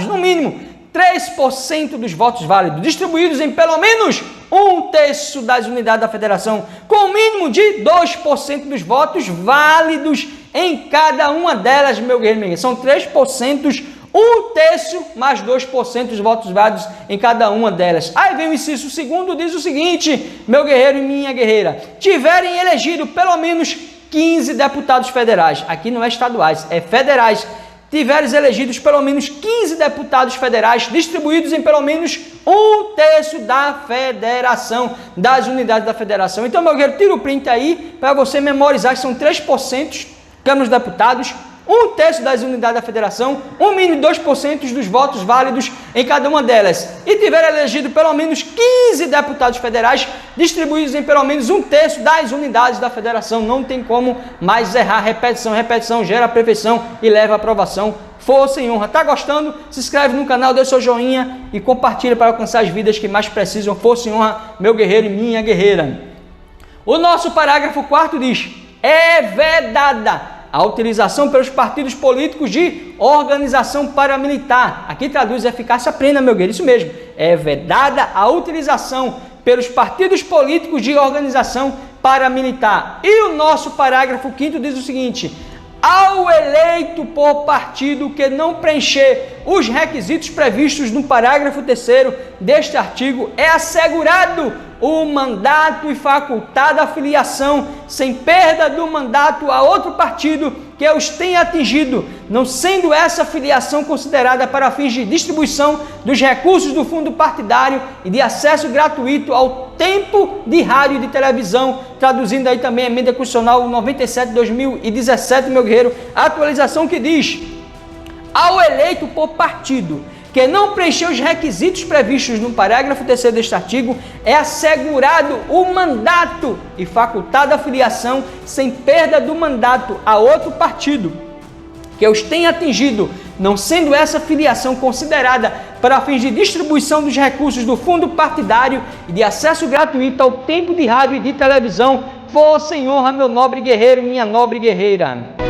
no mínimo 3% dos votos válidos, distribuídos em pelo menos 1/3 das unidades da federação, com o mínimo de 2% dos votos válidos em cada uma delas, meu guerreiro. São 3%, 1/3 mais 2% dos votos válidos em cada uma delas. Aí vem o inciso 2º, diz o seguinte: meu guerreiro e minha guerreira, tiverem elegido pelo menos 15 deputados federais, aqui não é estaduais, é federais, tiveres elegidos pelo menos 15 deputados federais, distribuídos em pelo menos 1/3 da federação, das unidades da federação. Então, meu guerreiro, tira o print aí para você memorizar que são 3% câmaras de deputados, 1/3 das unidades da federação, um mínimo de 2% dos votos válidos em cada uma delas, e tiver elegido pelo menos 15 deputados federais, distribuídos em pelo menos 1/3 das unidades da federação. Não tem como mais errar. Repetição gera perfeição e leva à aprovação. Força e honra. Tá gostando? Se inscreve no canal, dê seu joinha e compartilha para alcançar as vidas que mais precisam. Força e honra, meu guerreiro e minha guerreira. O nosso parágrafo 4º diz: é vedada a utilização pelos partidos políticos de organização paramilitar. Aqui traduz eficácia plena, meu guerreiro, isso mesmo. É vedada a utilização pelos partidos políticos de organização paramilitar. E o nosso parágrafo 5º diz o seguinte: ao eleito por partido que não preencher os requisitos previstos no parágrafo 3º deste artigo, é assegurado o mandato e facultada a filiação sem perda do mandato a outro partido que os tenha atingido, não sendo essa filiação considerada para fins de distribuição dos recursos do fundo partidário e de acesso gratuito ao tempo de rádio e de televisão, traduzindo aí também a emenda constitucional 97 de 2017, meu guerreiro, atualização que diz: ao eleito por partido que não preencheu os requisitos previstos no parágrafo 3º deste artigo, é assegurado o mandato e facultada a filiação sem perda do mandato a outro partido que os tenha atingido, não sendo essa filiação considerada para fins de distribuição dos recursos do fundo partidário e de acesso gratuito ao tempo de rádio e de televisão. Força e honra, meu nobre guerreiro e minha nobre guerreira.